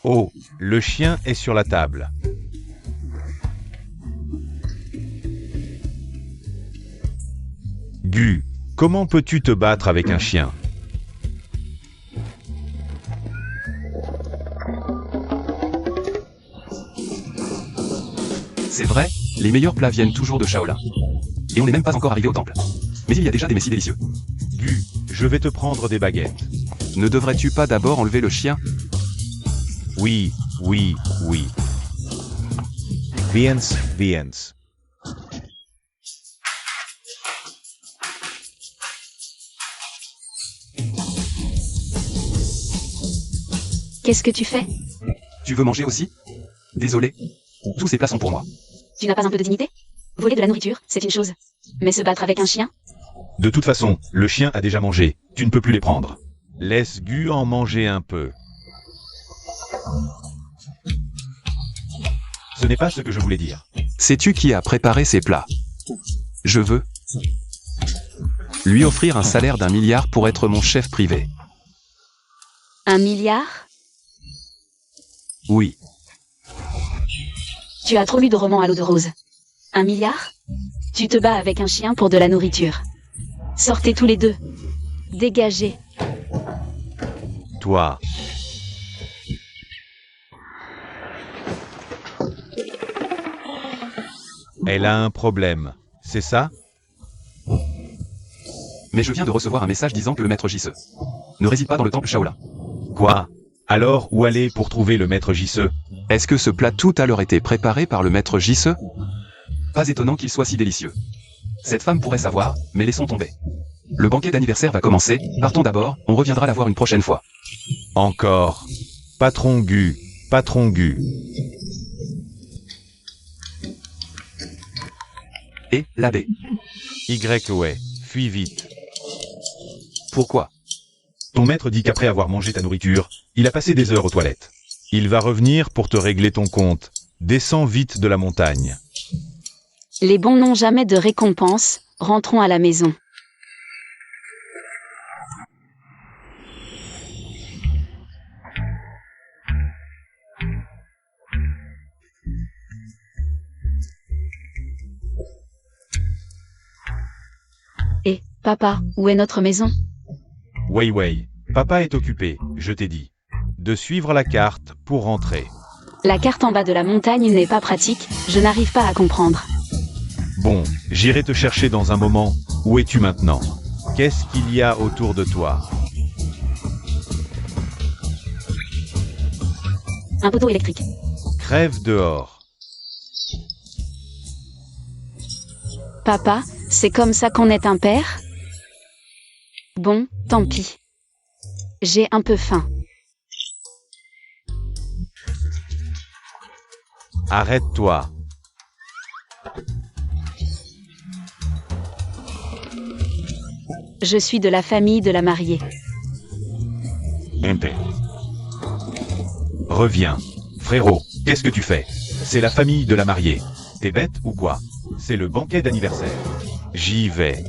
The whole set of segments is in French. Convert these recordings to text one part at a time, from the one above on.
Oh, le chien est sur la table. Gu, comment peux-tu te battre avec un chien? C'est vrai, les meilleurs plats viennent toujours de Shaolin. Et on n'est même pas encore arrivé au temple. Mais il y a déjà des mets si délicieux. Gu, je vais te prendre des baguettes. Ne devrais-tu pas d'abord enlever le chien? Oui. Viens. Qu'est-ce que tu fais? Tu veux manger aussi? Désolé. Tous ces plats sont pour moi. Tu n'as pas un peu de dignité? Voler de la nourriture, c'est une chose. Mais se battre avec un chien? De toute façon, le chien a déjà mangé. Tu ne peux plus les prendre. Laisse Gu en manger un peu. Ce n'est pas ce que je voulais dire. Sais-tu qui a préparé ces plats? Je veux lui offrir un salaire d'1 milliard pour être mon chef privé. 1 milliard? Oui. Tu as trop lu de romans à l'eau de rose. 1 milliard? Tu te bats avec un chien pour de la nourriture. Sortez tous les deux. Dégagez. Toi. Elle a un problème, c'est ça? Mais je viens de recevoir un message disant que le maître Jisse ne réside pas dans le temple Shaolin. Quoi? Alors, où aller pour trouver le maître Jisse? Est-ce que ce plat tout à l'heure été préparé par le maître Jisse? Pas étonnant qu'il soit si délicieux. Cette femme pourrait savoir, mais laissons tomber. Le banquet d'anniversaire va commencer, partons d'abord, on reviendra la voir une prochaine fois. Encore. Patron Gu. Et, l'abbé. Ouais, fuis vite. Pourquoi? Ton maître dit qu'après avoir mangé ta nourriture, il a passé des heures aux toilettes. Il va revenir pour te régler ton compte. Descends vite de la montagne. Les bons n'ont jamais de récompense, rentrons à la maison. Et, papa, où est notre maison? Wei, papa est occupé, je t'ai dit. De suivre la carte pour rentrer. La carte en bas de la montagne n'est pas pratique, je n'arrive pas à comprendre. Bon, j'irai te chercher dans un moment. Où es-tu maintenant? Qu'est-ce qu'il y a autour de toi? Un poteau électrique. Crève dehors. Papa, c'est comme ça qu'on est un père? Bon, tant pis. J'ai un peu faim. Arrête-toi. Je suis de la famille de la mariée. Reviens. Frérot, qu'est-ce que tu fais? C'est la famille de la mariée. T'es bête ou quoi? C'est le banquet d'anniversaire. J'y vais.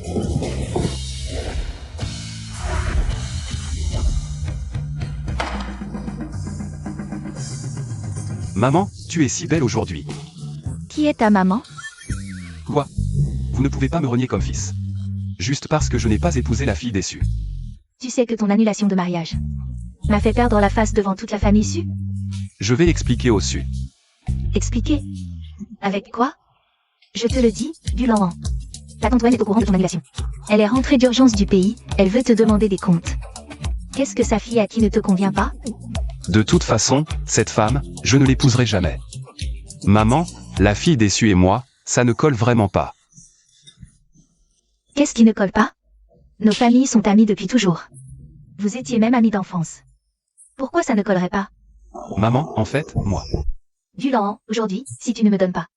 Maman, tu es si belle aujourd'hui. Qui est ta maman? Quoi? Vous ne pouvez pas me renier comme fils. Juste parce que je n'ai pas épousé la fille déçue. Tu sais que ton annulation de mariage m'a fait perdre la face devant toute la famille Su? Je vais expliquer au Su. Expliquer? Avec quoi? Je te le dis, Gulan. Ta tante Wen est au courant de ton annulation. Elle est rentrée d'urgence du pays, elle veut te demander des comptes. Qu'est-ce que sa fille à qui ne te convient pas? De toute façon, cette femme, je ne l'épouserai jamais. Maman, la fille déçue et moi, ça ne colle vraiment pas. Qu'est-ce qui ne colle pas? Nos familles sont amies depuis toujours. Vous étiez même amis d'enfance. Pourquoi ça ne collerait pas? Maman, en fait, moi. Gulan, aujourd'hui, si tu ne me donnes pas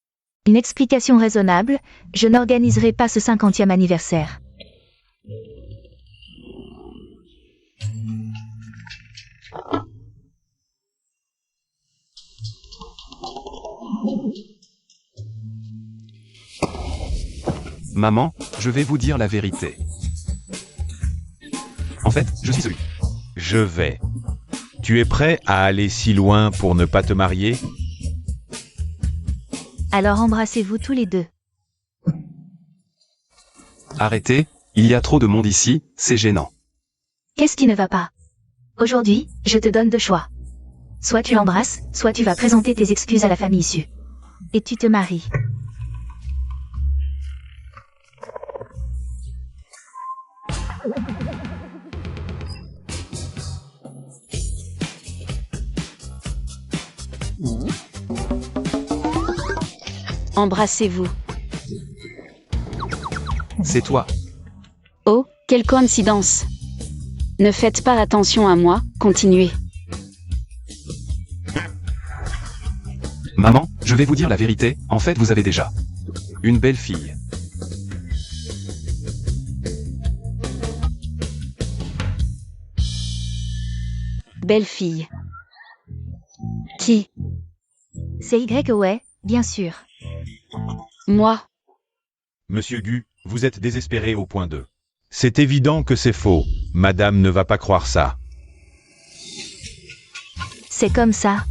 une explication raisonnable, je n'organiserai pas ce 50e anniversaire. Maman, je vais vous dire la vérité. En fait, je suis celui. Je vais. Tu es prêt à aller si loin pour ne pas te marier? Alors embrassez-vous tous les deux. Arrêtez, il y a trop de monde ici, c'est gênant. Qu'est-ce qui ne va pas? Aujourd'hui, je te donne deux choix. Soit tu l'embrasses, soit tu vas présenter tes excuses à la famille issue. Et tu te maries. Embrassez-vous. C'est toi. Oh, quelle coïncidence. Ne faites pas attention à moi, continuez. Maman, je vais vous dire la vérité, en fait vous avez déjà une belle fille. Belle fille. Qui? C'est Y, ouais, bien sûr. Moi. Monsieur Gu, vous êtes désespéré au point 2. C'est évident que c'est faux. Madame ne va pas croire ça. C'est comme ça.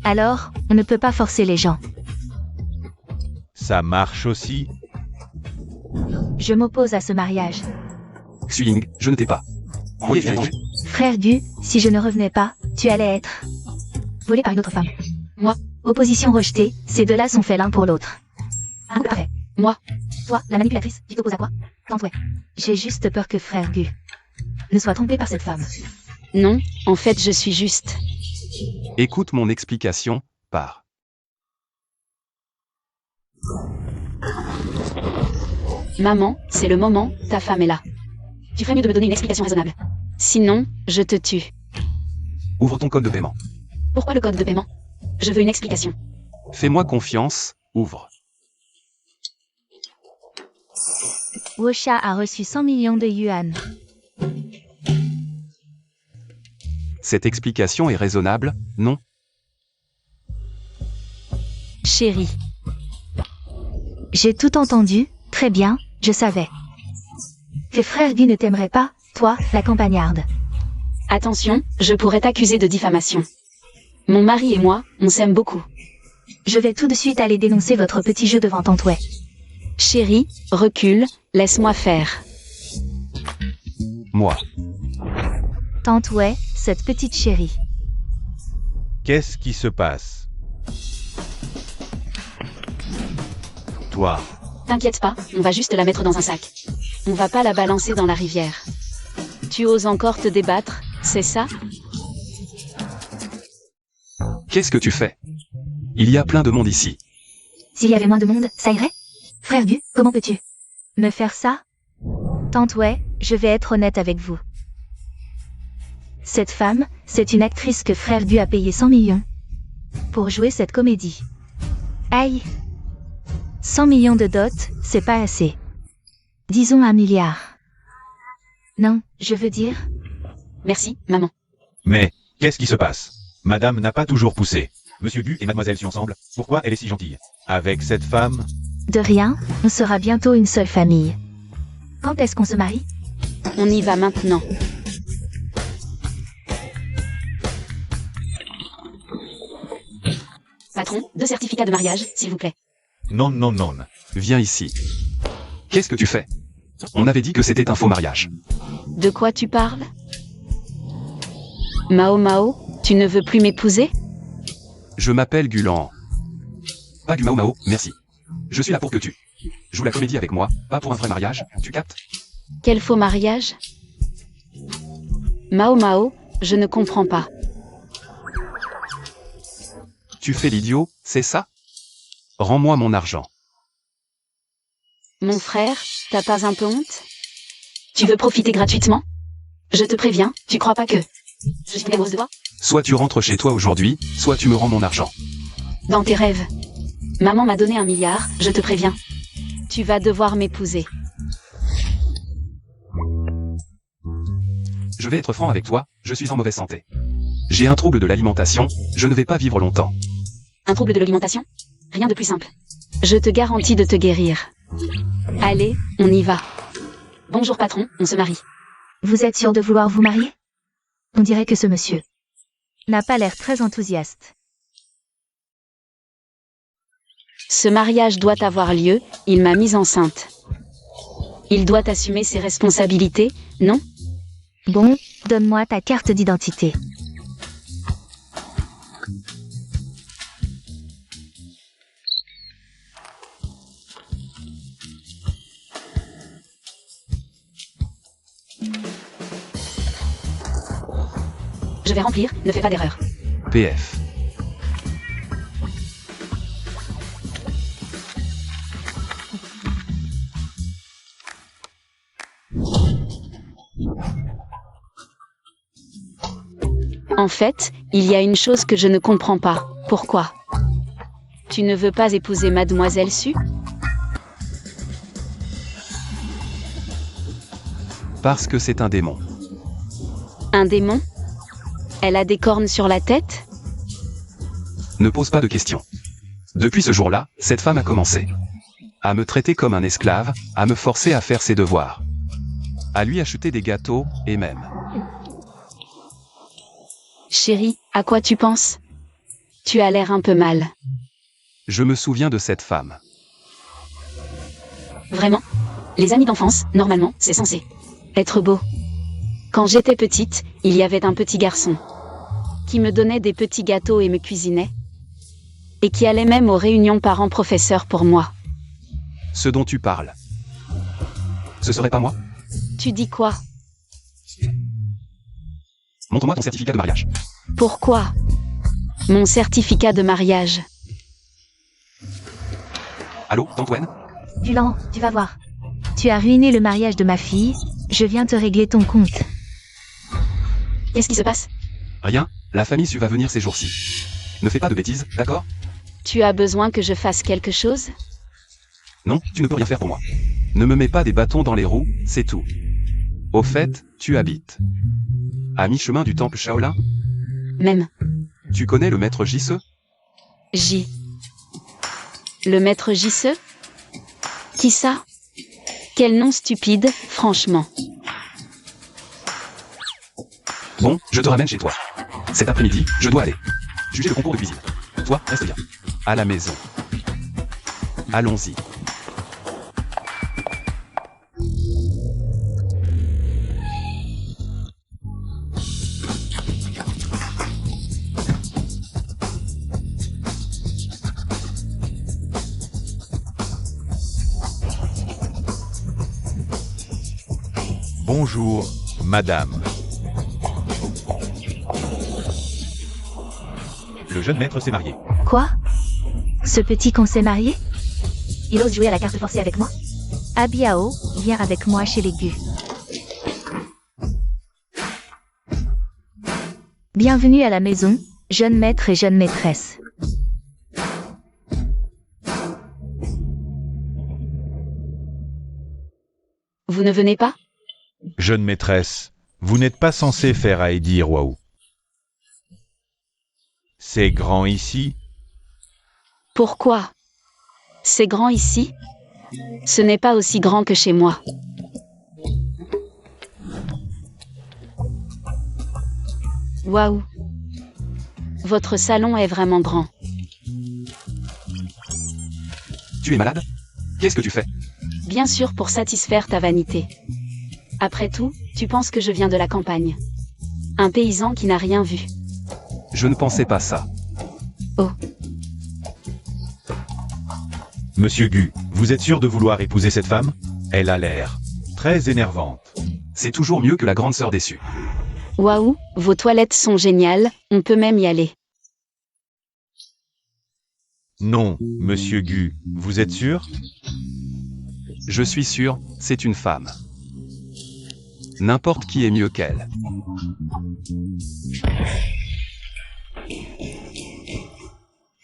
Alors, on ne peut pas forcer les gens. Ça marche aussi? Je m'oppose à ce mariage. Xuying, je ne t'ai pas. Oui, Frère Gu, si je ne revenais pas, tu allais être volé par une autre femme. Moi, opposition rejetée, ces deux-là sont faits l'un pour l'autre. Un coup parfait. Moi. Toi, la manipulatrice, tu t'opposes à quoi? Tante ouais. J'ai juste peur que frère Gu ne soit trompé par cette femme. Non, en fait je suis juste. Écoute mon explication, par. Maman, c'est le moment, ta femme est là. Tu ferais mieux de me donner une explication raisonnable. Sinon, je te tue. Ouvre ton code de paiement. Pourquoi le code de paiement? Je veux une explication. Fais-moi confiance, ouvre. Wosha a reçu 100 millions de yuan. Cette explication est raisonnable, non? Chérie. J'ai tout entendu, très bien, je savais. Que frère Gu ne t'aimerait pas, toi, la campagnarde. Attention, je pourrais t'accuser de diffamation. Mon mari et moi, on s'aime beaucoup. Je vais tout de suite aller dénoncer votre petit jeu devant Tante ouais. Chérie, recule, laisse-moi faire. Moi. Tante ouais, cette petite chérie. Qu'est-ce qui se passe? Toi, T'inquiète pas, on va juste la mettre dans un sac. On va pas la balancer dans la rivière. Tu oses encore te débattre, c'est ça? Qu'est-ce que tu fais? Il y a plein de monde ici. S'il y avait moins de monde, ça irait? Frère Gu, comment peux-tu me faire ça? Tante ouais, je vais être honnête avec vous. Cette femme, c'est une actrice que frère Gu a payé 100 millions pour jouer cette comédie. Aïe! 100 millions de dot, c'est pas assez. Disons 1 milliard. Non, je veux dire... Merci, maman. mais qu'est-ce qui se passe? Madame n'a pas toujours poussé. Monsieur Gu et mademoiselle sont ensemble. Pourquoi elle est si gentille? Avec cette femme? De rien, on sera bientôt une seule famille. Quand est-ce qu'on se marie? On y va maintenant. Patron, 2 certificats de mariage, s'il vous plaît. Non, non, non. Viens ici. Qu'est-ce que tu fais? On avait dit que c'était un faux mariage. De quoi tu parles? Mao Mao, tu ne veux plus m'épouser? Je m'appelle Gulan. Pas du Mao Mao, merci. Je suis là pour que tu joues la comédie avec moi, pas pour un vrai mariage, tu captes? Quel faux mariage? Mao Mao, je ne comprends pas. Tu fais l'idiot, c'est ça? Rends-moi mon argent. Mon frère, t'as pas un peu honte? Tu veux profiter gratuitement? Je te préviens, tu crois pas que je suis amoureuse de toi? Soit tu rentres chez toi aujourd'hui, soit tu me rends mon argent. Dans tes rêves. Maman m'a donné 1 milliard, je te préviens. Tu vas devoir m'épouser. Je vais être franc avec toi, je suis en mauvaise santé. J'ai un trouble de l'alimentation, je ne vais pas vivre longtemps. Un trouble de l'alimentation? Rien de plus simple. Je te garantis de te guérir. Allez, on y va. Bonjour patron, on se marie. Vous êtes sûr de vouloir vous marier? On dirait que ce monsieur n'a pas l'air très enthousiaste. Ce mariage doit avoir lieu, il m'a mise enceinte. Il doit assumer ses responsabilités, non? Bon, donne-moi ta carte d'identité. Je vais remplir, ne fais pas d'erreur. PF. En fait, il y a une chose que je ne comprends pas. Pourquoi? Tu ne veux pas épouser Mademoiselle Su? Parce que c'est un démon. Un démon? Elle a des cornes sur la tête? Ne pose pas de questions. Depuis ce jour-là, cette femme a commencé à me traiter comme un esclave, à me forcer à faire ses devoirs, à lui acheter des gâteaux, et même... Chérie, à quoi tu penses? Tu as l'air un peu mal. Je me souviens de cette femme. Vraiment? Les amis d'enfance, normalement, c'est censé être beau. Quand j'étais petite, il y avait un petit garçon qui me donnait des petits gâteaux et me cuisinait. Et qui allait même aux réunions parents-professeurs pour moi. Ce dont tu parles. Ce serait pas moi? Tu dis quoi? Montre-moi ton certificat de mariage. Pourquoi? Mon certificat de mariage. Allô, Antoine? Dulan, tu vas voir. Tu as ruiné le mariage de ma fille, je viens te régler ton compte. Qu'est-ce qui se passe? Rien, la famille Su va venir ces jours-ci. Ne fais pas de bêtises, d'accord? Tu as besoin que je fasse quelque chose? Non, tu ne peux rien faire pour moi. Ne me mets pas des bâtons dans les roues, c'est tout. Au fait, tu habites à mi-chemin du temple Shaolin? Même. Tu connais le maître Jisse? J. Le maître Jisse? Qui ça? Quel nom stupide, franchement. Bon, je te ramène chez toi. Cet après-midi, je dois aller juger le concours de cuisine. Toi, reste bien. À la maison. Allons-y. Bonjour, madame. Le jeune maître s'est marié. Quoi? Ce petit con s'est marié? Il ose jouer à la carte forcée avec moi? Abiao, viens avec moi chez les Gu. Bienvenue à la maison, jeune maître et jeune maîtresse. Vous ne venez pas? Jeune maîtresse, vous n'êtes pas censée faire à Eddie Waouh. C'est grand ici. Pourquoi? C'est grand ici? Ce n'est pas aussi grand que chez moi. Waouh! Votre salon est vraiment grand. Tu es malade? Qu'est-ce que tu fais? Bien sûr pour satisfaire ta vanité. Après tout, tu penses que je viens de la campagne. Un paysan qui n'a rien vu. Je ne pensais pas ça. Oh. Monsieur Gu, vous êtes sûr de vouloir épouser cette femme? Elle a l'air très énervante. C'est toujours mieux que la grande sœur déçue. Waouh, vos toilettes sont géniales, on peut même y aller. Non, monsieur Gu, vous êtes sûr? Je suis sûr, c'est une femme. N'importe qui est mieux qu'elle.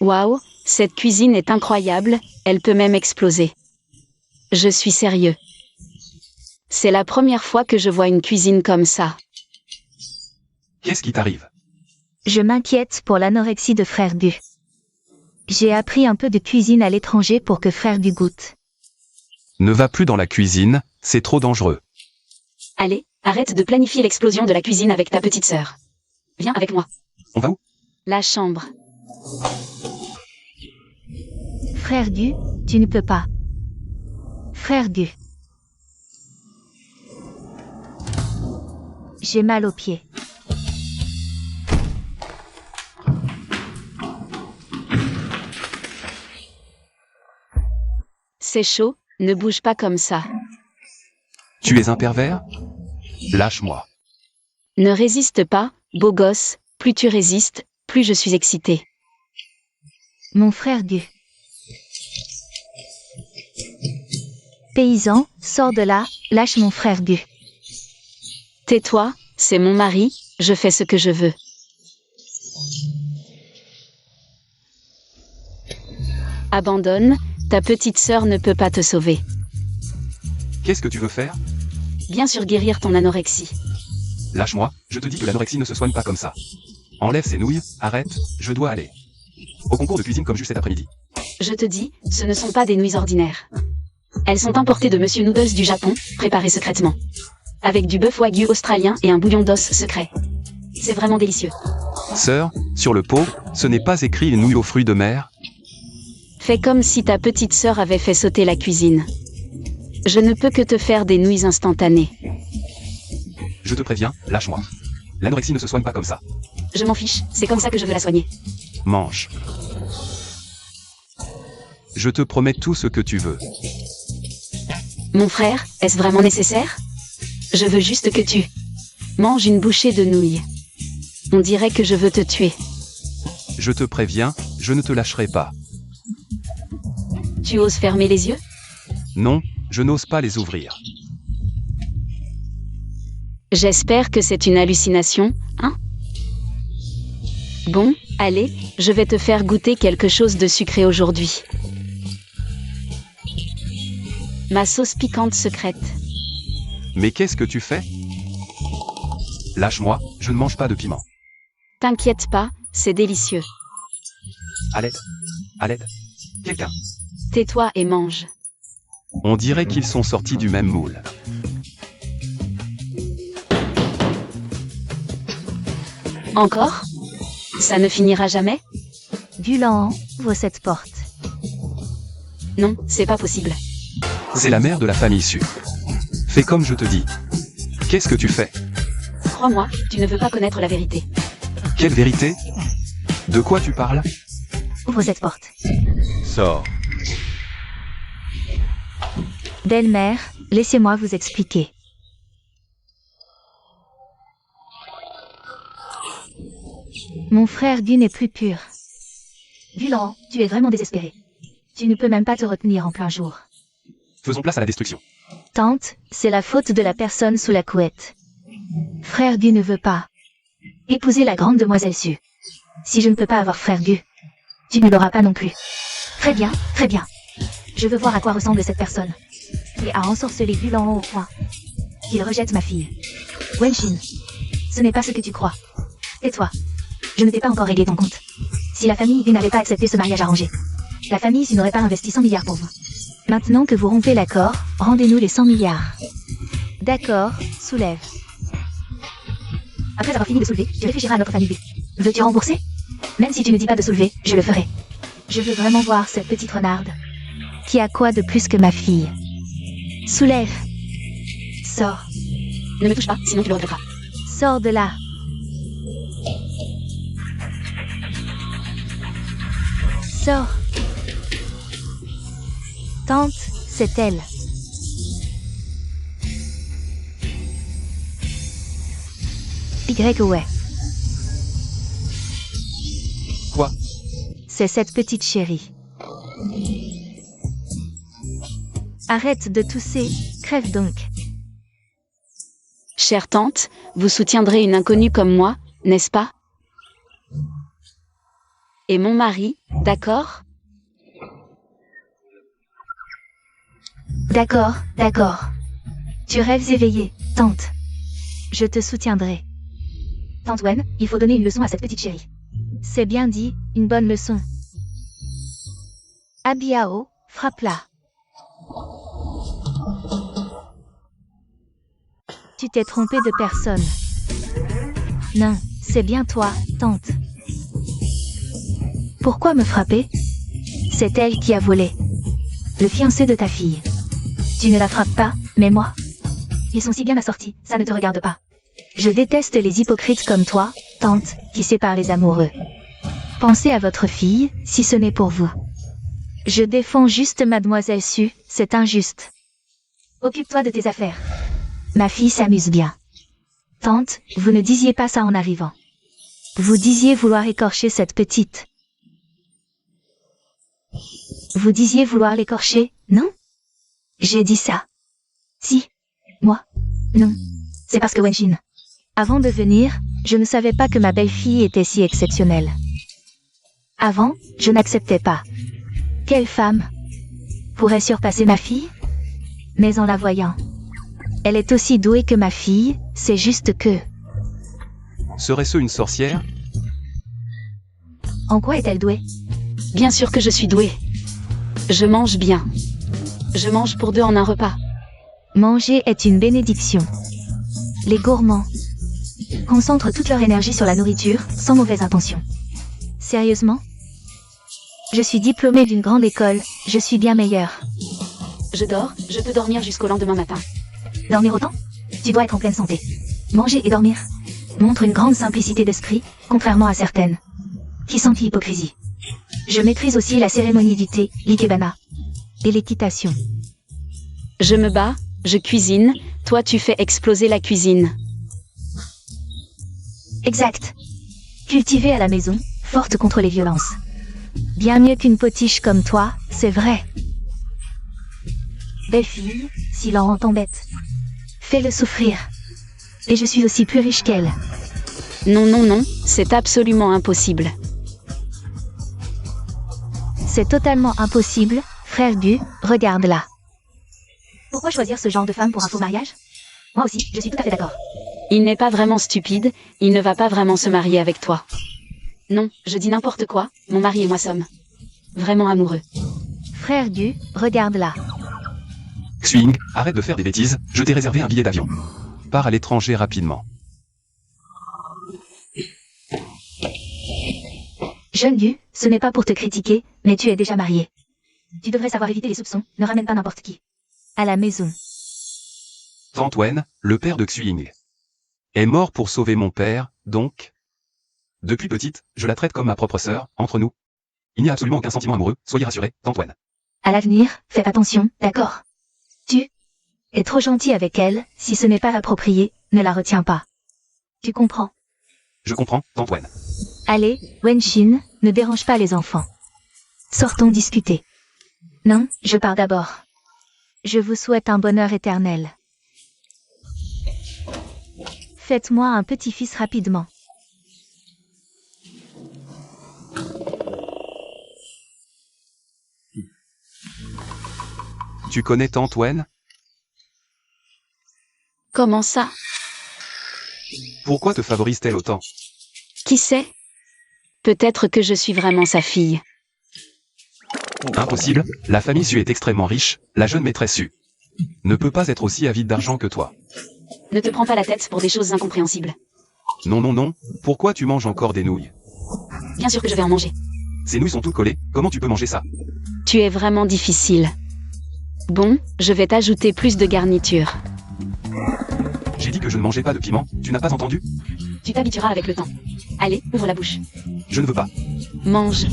Waouh, cette cuisine est incroyable, elle peut même exploser. Je suis sérieux. C'est la première fois que je vois une cuisine comme ça. Qu'est-ce qui t'arrive? Je m'inquiète pour l'anorexie de frère Gu. J'ai appris un peu de cuisine à l'étranger pour que frère Gu goûte. Ne va plus dans la cuisine, c'est trop dangereux. Allez, arrête de planifier l'explosion de la cuisine avec ta petite sœur. Viens avec moi. On va où? La chambre. Frère Gu, tu ne peux pas. Frère Gu. J'ai mal aux pieds. C'est chaud, ne bouge pas comme ça. Tu es un pervers? Lâche-moi. Ne résiste pas, beau gosse, plus tu résistes, plus je suis excitée. Mon frère Gu. Paysan, sors de là, lâche mon frère Gu. Tais-toi, c'est mon mari, je fais ce que je veux. Abandonne, ta petite sœur ne peut pas te sauver. Qu'est-ce que tu veux faire? Bien sûr guérir ton anorexie. Lâche-moi, je te dis que l'anorexie ne se soigne pas comme ça. Enlève ces nouilles, arrête, je dois aller. Au concours de cuisine comme juste cet après-midi. Je te dis, ce ne sont pas des nouilles ordinaires. Elles sont importées de Monsieur Noodles du Japon, préparées secrètement. Avec du bœuf wagyu australien et un bouillon d'os secret. C'est vraiment délicieux. Sœur, sur le pot, ce n'est pas écrit les nouilles aux fruits de mer? Fais comme si ta petite sœur avait fait sauter la cuisine. Je ne peux que te faire des nouilles instantanées. Je te préviens, lâche-moi. L'anorexie ne se soigne pas comme ça. Je m'en fiche, c'est comme ça que je veux la soigner. Mange. Je te promets tout ce que tu veux. Mon frère, est-ce vraiment nécessaire? Je veux juste que tu manges une bouchée de nouilles. On dirait que je veux te tuer. Je te préviens, je ne te lâcherai pas. Tu oses fermer les yeux? Non, je n'ose pas les ouvrir. J'espère que c'est une hallucination, hein? Bon, allez, je vais te faire goûter quelque chose de sucré aujourd'hui. Ma sauce piquante secrète. Mais qu'est-ce que tu fais? Lâche-moi, je ne mange pas de piment. T'inquiète pas, c'est délicieux. À l'aide. À l'aide. Quelqu'un. Tais-toi et mange. On dirait qu'ils sont sortis du même moule. Encore? Ça ne finira jamais? Gulan, ouvre cette porte. Non, c'est pas possible. C'est la mère de la famille Su. Fais comme je te dis. Qu'est-ce que tu fais? Crois-moi, tu ne veux pas connaître la vérité. Quelle vérité? De quoi tu parles? Ouvre cette porte. Sors. Belle-mère, laissez-moi vous expliquer. Mon frère Gu n'est plus pur. Gulan, tu es vraiment désespéré. Tu ne peux même pas te retenir en plein jour. Faisons place à la destruction. Tante, c'est la faute de la personne sous la couette. Frère Gu ne veut pas épouser la grande demoiselle Su. Si je ne peux pas avoir frère Gu, tu ne l'auras pas non plus. Très bien, très bien. Je veux voir à quoi ressemble cette personne. Et à ensorceler Gulan au point qu'il rejette ma fille. Wenshin, ce n'est pas ce que tu crois. Tais-toi. Je ne t'ai pas encore réglé ton compte. Si la famille Gu n'avait pas accepté ce mariage arrangé, la famille Su n'aurait pas investi 100 milliards pour vous. Maintenant que vous rompez l'accord, rendez-nous les 100 milliards. D'accord, soulève. Après avoir fini de soulever, tu réfléchiras à notre famille Gu. Veux-tu rembourser? Même si tu ne dis pas de soulever, je le ferai. Je veux vraiment voir cette petite renarde. Qui a quoi de plus que ma fille? Soulève. Sors. Ne me touche pas, sinon tu le regretteras. Sors de là. Sors. Tante, c'est elle. Y. Quoi? C'est cette petite chérie. Arrête de tousser, crève donc. Chère tante, vous soutiendrez une inconnue comme moi, n'est-ce pas? Et mon mari, d'accord? D'accord, d'accord. Tu rêves éveillé, tante. Je te soutiendrai. Tante Wen, il faut donner une leçon à cette petite chérie. C'est bien dit, une bonne leçon. Abiao, frappe-la. Tu t'es trompé de personne. Non, c'est bien toi, tante. Pourquoi me frapper? C'est elle qui a volé. Le fiancé de ta fille. Tu ne la frappes pas, mais moi. Ils sont si bien assortis, ça ne te regarde pas. Je déteste les hypocrites comme toi, tante, qui séparent les amoureux. Pensez à votre fille, si ce n'est pour vous. Je défends juste Mademoiselle Su, c'est injuste. Occupe-toi de tes affaires. Ma fille s'amuse bien. Tante, vous ne disiez pas ça en arrivant. Vous disiez vouloir écorcher cette petite. Vous disiez vouloir l'écorcher, non? J'ai dit ça. Si. Moi. Non. C'est parce que Wenshin. Avant de venir, je ne savais pas que ma belle-fille était si exceptionnelle. Avant, je n'acceptais pas. Quelle femme pourrait surpasser ma fille? Mais en la voyant. Elle est aussi douée que ma fille, c'est juste que... Serait-ce une sorcière? En quoi est-elle douée? Bien sûr que je suis douée. Je mange bien. Je mange pour 2 en un repas. Manger est une bénédiction. Les gourmands concentrent toute leur énergie sur la nourriture, sans mauvaise intention. Sérieusement? Je suis diplômée d'une grande école, je suis bien meilleure. Je dors, je peux dormir jusqu'au lendemain matin. Dormir autant? Tu dois être en pleine santé. Manger et dormir montre une grande simplicité d'esprit, contrairement à certaines qui sentent l'hypocrisie. Je maîtrise aussi la cérémonie du thé, l'ikebana, et l'équitation. Je me bats, je cuisine, toi tu fais exploser la cuisine. Exact. Cultivée à la maison, forte contre les violences. Bien mieux qu'une potiche comme toi, c'est vrai. Belle fille, si l'en t'embête. Fais-le souffrir. Et je suis aussi plus riche qu'elle. Non, non, non, c'est absolument impossible. C'est totalement impossible, frère Gu, regarde là. Pourquoi choisir ce genre de femme pour un faux mariage? Moi aussi, je suis tout à fait d'accord. Il n'est pas vraiment stupide, il ne va pas vraiment se marier avec toi. Non, je dis n'importe quoi, mon mari et moi sommes vraiment amoureux. Frère Gu, regarde là. Xuying, arrête de faire des bêtises, je t'ai réservé un billet d'avion. Pars à l'étranger rapidement. Jeune Gu, ce n'est pas pour te critiquer, mais tu es déjà marié. Tu devrais savoir éviter les soupçons, ne ramène pas n'importe qui. À la maison. Tante Wen, le père de Xuying, est mort pour sauver mon père, donc... Depuis petite, je la traite comme ma propre sœur, entre nous. Il n'y a absolument aucun sentiment amoureux, soyez rassurés, Tante Wen. À l'avenir, fais attention, d'accord? Tu es trop gentil avec elle, si ce n'est pas approprié, ne la retiens pas. Tu comprends? Je comprends, Tante Wen. Allez, Wenshin, ne dérange pas les enfants. Sortons discuter. Non, je pars d'abord. Je vous souhaite un bonheur éternel. Faites-moi un petit-fils rapidement. Tu connais Tante Wen? Comment ça? Pourquoi te favorise-t-elle autant? Qui sait? Peut-être que je suis vraiment sa fille. Impossible, la famille Su est extrêmement riche, la jeune maîtresse Su ne peut pas être aussi avide d'argent que toi. Ne te prends pas la tête pour des choses incompréhensibles. Non, non, non, pourquoi tu manges encore des nouilles? Bien sûr que je vais en manger. Ces nouilles sont toutes collées, comment tu peux manger ça? Tu es vraiment difficile. Bon, je vais t'ajouter plus de garniture. J'ai dit que je ne mangeais pas de piment, tu n'as pas entendu? Tu t'habitueras avec le temps. Allez, ouvre la bouche. Je ne veux pas. Mange.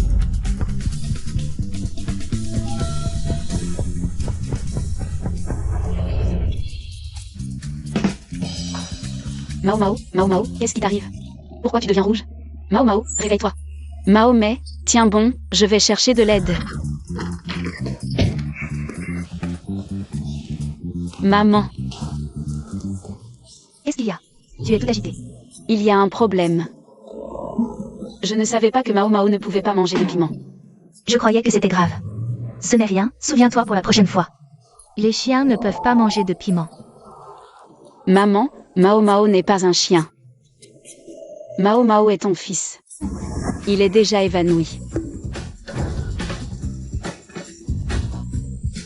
Mao Mao, Mao Mao, qu'est-ce qui t'arrive? Pourquoi tu deviens rouge? Mao Mao, réveille-toi. Mahomet, tiens bon, je vais chercher de l'aide. Maman, Qu'est-ce qu'il y a? Tu es tout agité. il y a un problème. Je ne savais pas que Mao Mao ne pouvait pas manger de piment. Je croyais que c'était grave. Ce n'est rien, souviens-toi pour la prochaine fois. Les chiens ne peuvent pas manger de piment. Maman, Mao Mao n'est pas un chien. Mao Mao est ton fils. Il est déjà évanoui.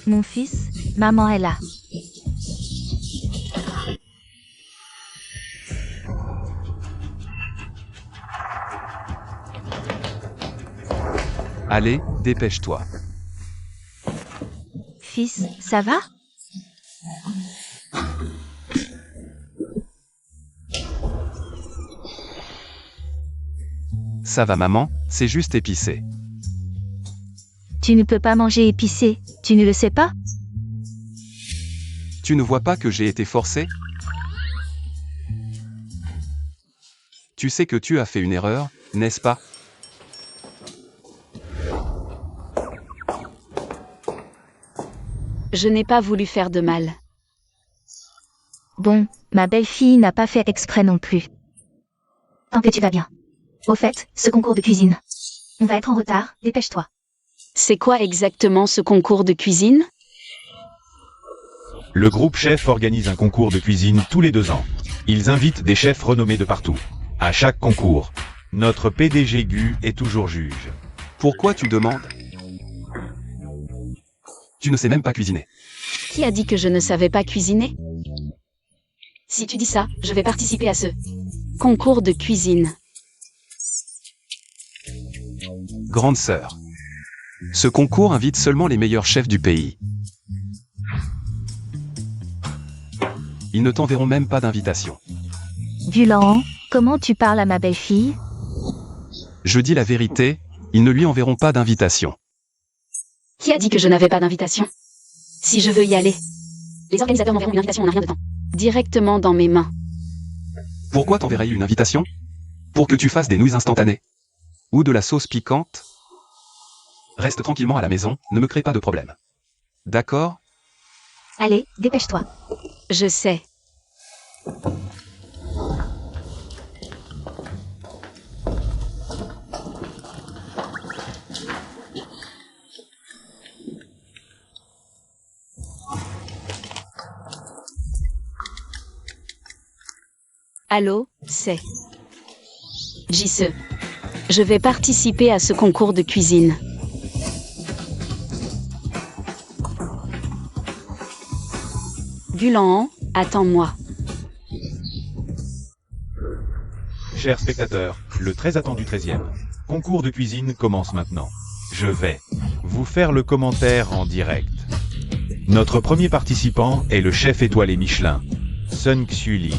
Mon fils, maman est là. Allez, dépêche-toi. Fils, ça va? Ça va maman, c'est juste épicé. Tu ne peux pas manger épicé, tu ne le sais pas? Tu ne vois pas que j'ai été forcé? Tu sais que tu as fait une erreur, n'est-ce pas? Je n'ai pas voulu faire de mal. Bon, ma belle-fille n'a pas fait exprès non plus. Tant que tu vas bien. Au fait, ce concours de cuisine. On va être en retard, dépêche-toi. C'est quoi exactement ce concours de cuisine? Le groupe chef organise un concours de cuisine tous les 2 ans. Ils invitent des chefs renommés de partout. À chaque concours, notre PDG Gu est toujours juge. Pourquoi tu demandes? Tu ne sais même pas cuisiner. Qui a dit que je ne savais pas cuisiner? Si tu dis ça, je vais participer à ce concours de cuisine. Grande sœur. Ce concours invite seulement les meilleurs chefs du pays. Ils ne t'enverront même pas d'invitation. Gulan, comment tu parles à ma belle-fille? Je dis la vérité, ils ne lui enverront pas d'invitation. Qui a dit que je n'avais pas d'invitation? Si je veux y aller, les organisateurs m'enverront une invitation en un rien de temps. Directement dans mes mains. Pourquoi t'enverrais-ils une invitation? Pour que tu fasses des nouilles instantanées? Ou de la sauce piquante? Reste tranquillement à la maison, ne me crée pas de problème. D'accord? Allez, dépêche-toi. Je sais. Allô, c'est JCE. Je vais participer à ce concours de cuisine. Gulan, attends-moi. Chers spectateurs, le très attendu 13e concours de cuisine commence maintenant. Je vais vous faire le commentaire en direct. Notre premier participant est le chef étoilé Michelin, Sun Xiu Li.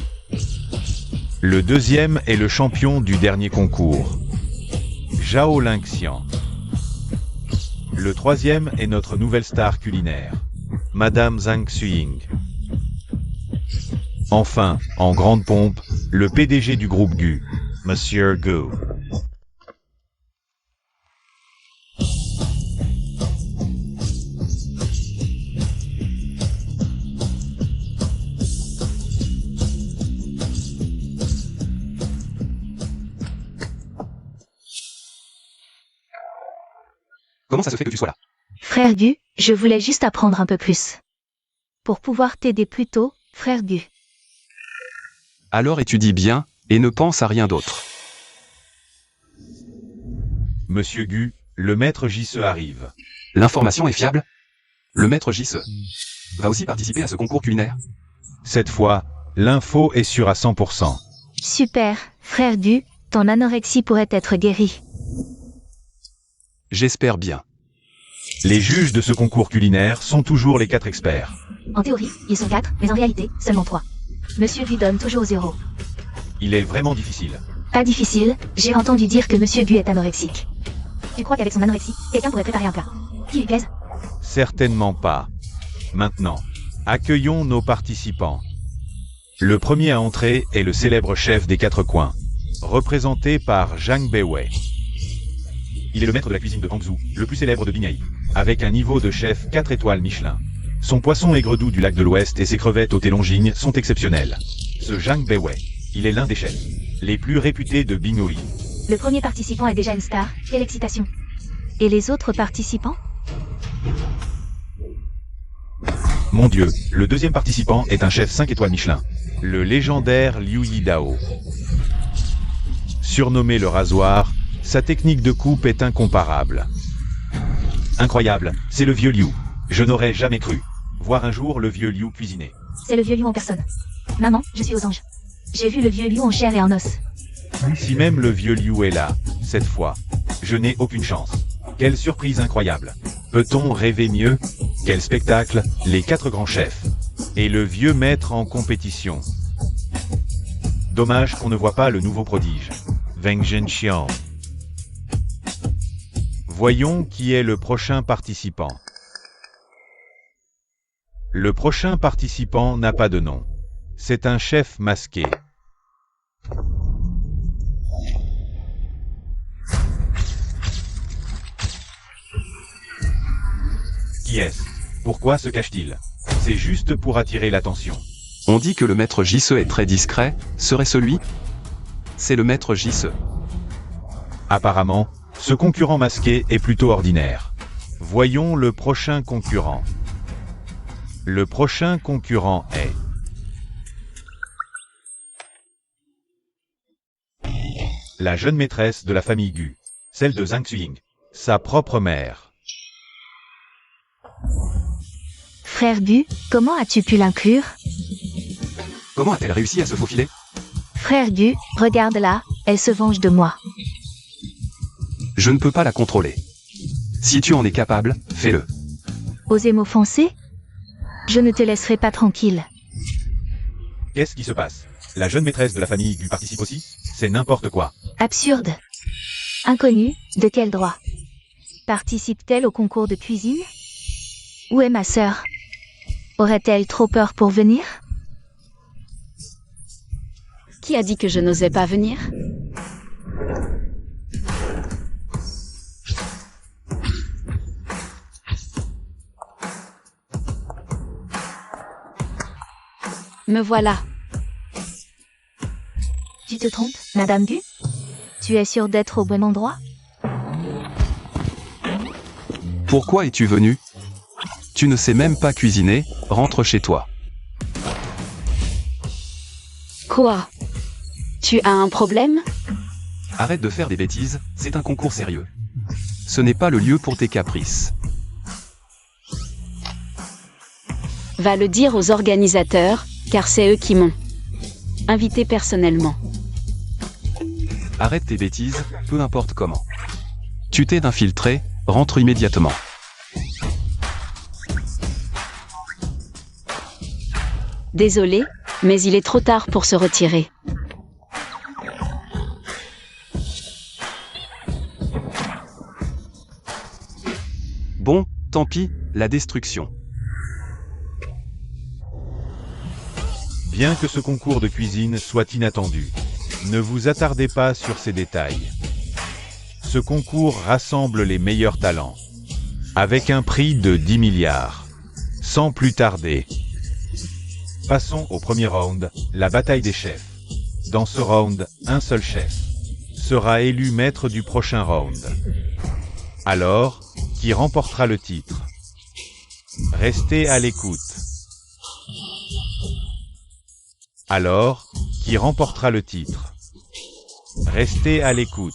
Le deuxième est le champion du dernier concours, Zhao Lingxian. Le troisième est notre nouvelle star culinaire, Madame Zhang Xuying. Enfin, en grande pompe, le PDG du groupe Gu, Monsieur Gu. Comment ça se fait que tu sois là? Frère Gu, je voulais juste apprendre un peu plus. Pour pouvoir t'aider plus tôt, frère Gu. Alors étudie bien, et ne pense à rien d'autre. Monsieur Gu, le maître JCE arrive. L'information est fiable? Le maître JCE va aussi participer à ce concours culinaire? Cette fois, l'info est sûre à 100%. Super, frère Gu, ton anorexie pourrait être guérie. J'espère bien. Les juges de ce concours culinaire sont toujours les 4 experts. En théorie, ils sont 4, mais en réalité, seulement 3. Monsieur Gu donne toujours 0. Il est vraiment difficile. Pas difficile, j'ai entendu dire que Monsieur Gu est anorexique. Tu crois qu'avec son anorexie, quelqu'un pourrait préparer un plat qui lui plaise? Certainement pas. Maintenant, accueillons nos participants. Le premier à entrer est le célèbre chef des 4 coins, représenté par Zhang Beiwei. Il est le maître de la cuisine de Hangzhou, le plus célèbre de Binghai, avec un niveau de chef 4 étoiles Michelin. Son poisson aigre-doux du lac de l'Ouest et ses crevettes au thé Longines sont exceptionnels. Ce Zhang Beiwei, il est l'un des chefs les plus réputés de Binghai. Le premier participant est déjà une star, quelle excitation. Et les autres participants? Mon Dieu, le deuxième participant est un chef 5 étoiles Michelin, le légendaire Liu Yidao. Surnommé le rasoir, sa technique de coupe est incomparable. Incroyable, c'est le vieux Liu. Je n'aurais jamais cru voir un jour le vieux Liu cuisiner. C'est le vieux Liu en personne. Maman, je suis aux anges. J'ai vu le vieux Liu en chair et en os. Si même le vieux Liu est là, cette fois, je n'ai aucune chance. Quelle surprise incroyable. Peut-on rêver mieux? Quel spectacle, les 4 grands chefs. Et le vieux maître en compétition. Dommage qu'on ne voit pas le nouveau prodige. Wang Zhenxiang. Voyons qui est le prochain participant. Le prochain participant n'a pas de nom. C'est un chef masqué. Qui est-ce? Pourquoi se cache-t-il? C'est juste pour attirer l'attention. On dit que le maître Jisse est très discret, serait celui? C'est le maître Jisse. Apparemment, ce concurrent masqué est plutôt ordinaire. Voyons le prochain concurrent. Le prochain concurrent est... la jeune maîtresse de la famille Gu, celle de Zhang Xuying, sa propre mère. Frère Gu, comment as-tu pu l'inclure? Comment a-t-elle réussi à se faufiler? Frère Gu, regarde-la, elle se venge de moi. Je ne peux pas la contrôler. Si tu en es capable, fais-le. Osez m'offenser? Je ne te laisserai pas tranquille. Qu'est-ce qui se passe? La jeune maîtresse de la famille Gu participe aussi? C'est n'importe quoi. Absurde. Inconnue, de quel droit? Participe-t-elle au concours de cuisine? Où est ma sœur? Aurait-elle trop peur pour venir? Qui a dit que je n'osais pas venir? Me voilà. Tu te trompes, Madame Gu? Tu es sûre d'être au bon endroit? Pourquoi es-tu venu? Tu ne sais même pas cuisiner, rentre chez toi. Quoi? Tu as un problème? Arrête de faire des bêtises, c'est un concours sérieux. Ce n'est pas le lieu pour tes caprices. Va le dire aux organisateurs, car c'est eux qui m'ont invité personnellement. Arrête tes bêtises, peu importe comment. Tu t'es infiltré, rentre immédiatement. Désolé, mais il est trop tard pour se retirer. Bon, tant pis, la destruction. Bien que ce concours de cuisine soit inattendu, ne vous attardez pas sur ces détails. Ce concours rassemble les meilleurs talents, avec un prix de 10 milliards. Sans plus tarder, passons au premier round, la bataille des chefs. Dans ce round, un seul chef sera élu maître du prochain round. Alors, qui remportera le titre? Restez à l'écoute. Alors, qui remportera le titre? Restez à l'écoute.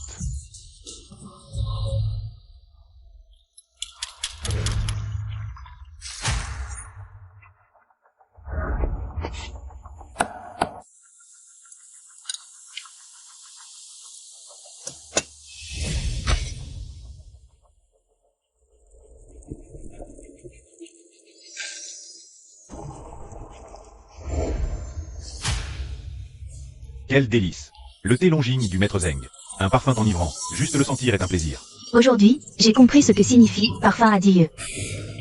Quel délice! Le thé Longing du maître Zeng. Un parfum enivrant. Juste le sentir est un plaisir. Aujourd'hui, j'ai compris ce que signifie parfum à Dieu.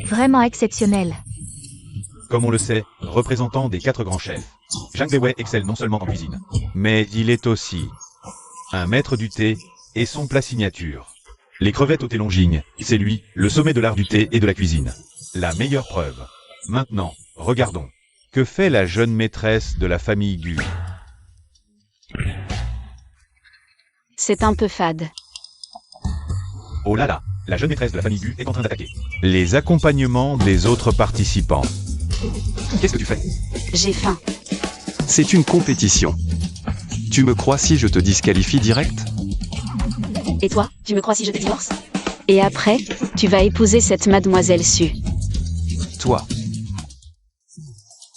Vraiment exceptionnel. Comme on le sait, représentant des 4 grands chefs, Zhang Weiwei excelle non seulement en cuisine, mais il est aussi un maître du thé et son plat signature. Les crevettes au thé Longing, c'est lui, le sommet de l'art du thé et de la cuisine. La meilleure preuve. Maintenant, regardons. Que fait la jeune maîtresse de la famille Gu? C'est un peu fade. Oh là là, la jeune maîtresse de la famille Gu est en train d'attaquer. Les accompagnements des autres participants. Qu'est-ce que tu fais? J'ai faim. C'est une compétition. Tu me crois si je te disqualifie direct? Et toi, tu me crois si je te divorce? Et après, tu vas épouser cette mademoiselle Su. Toi.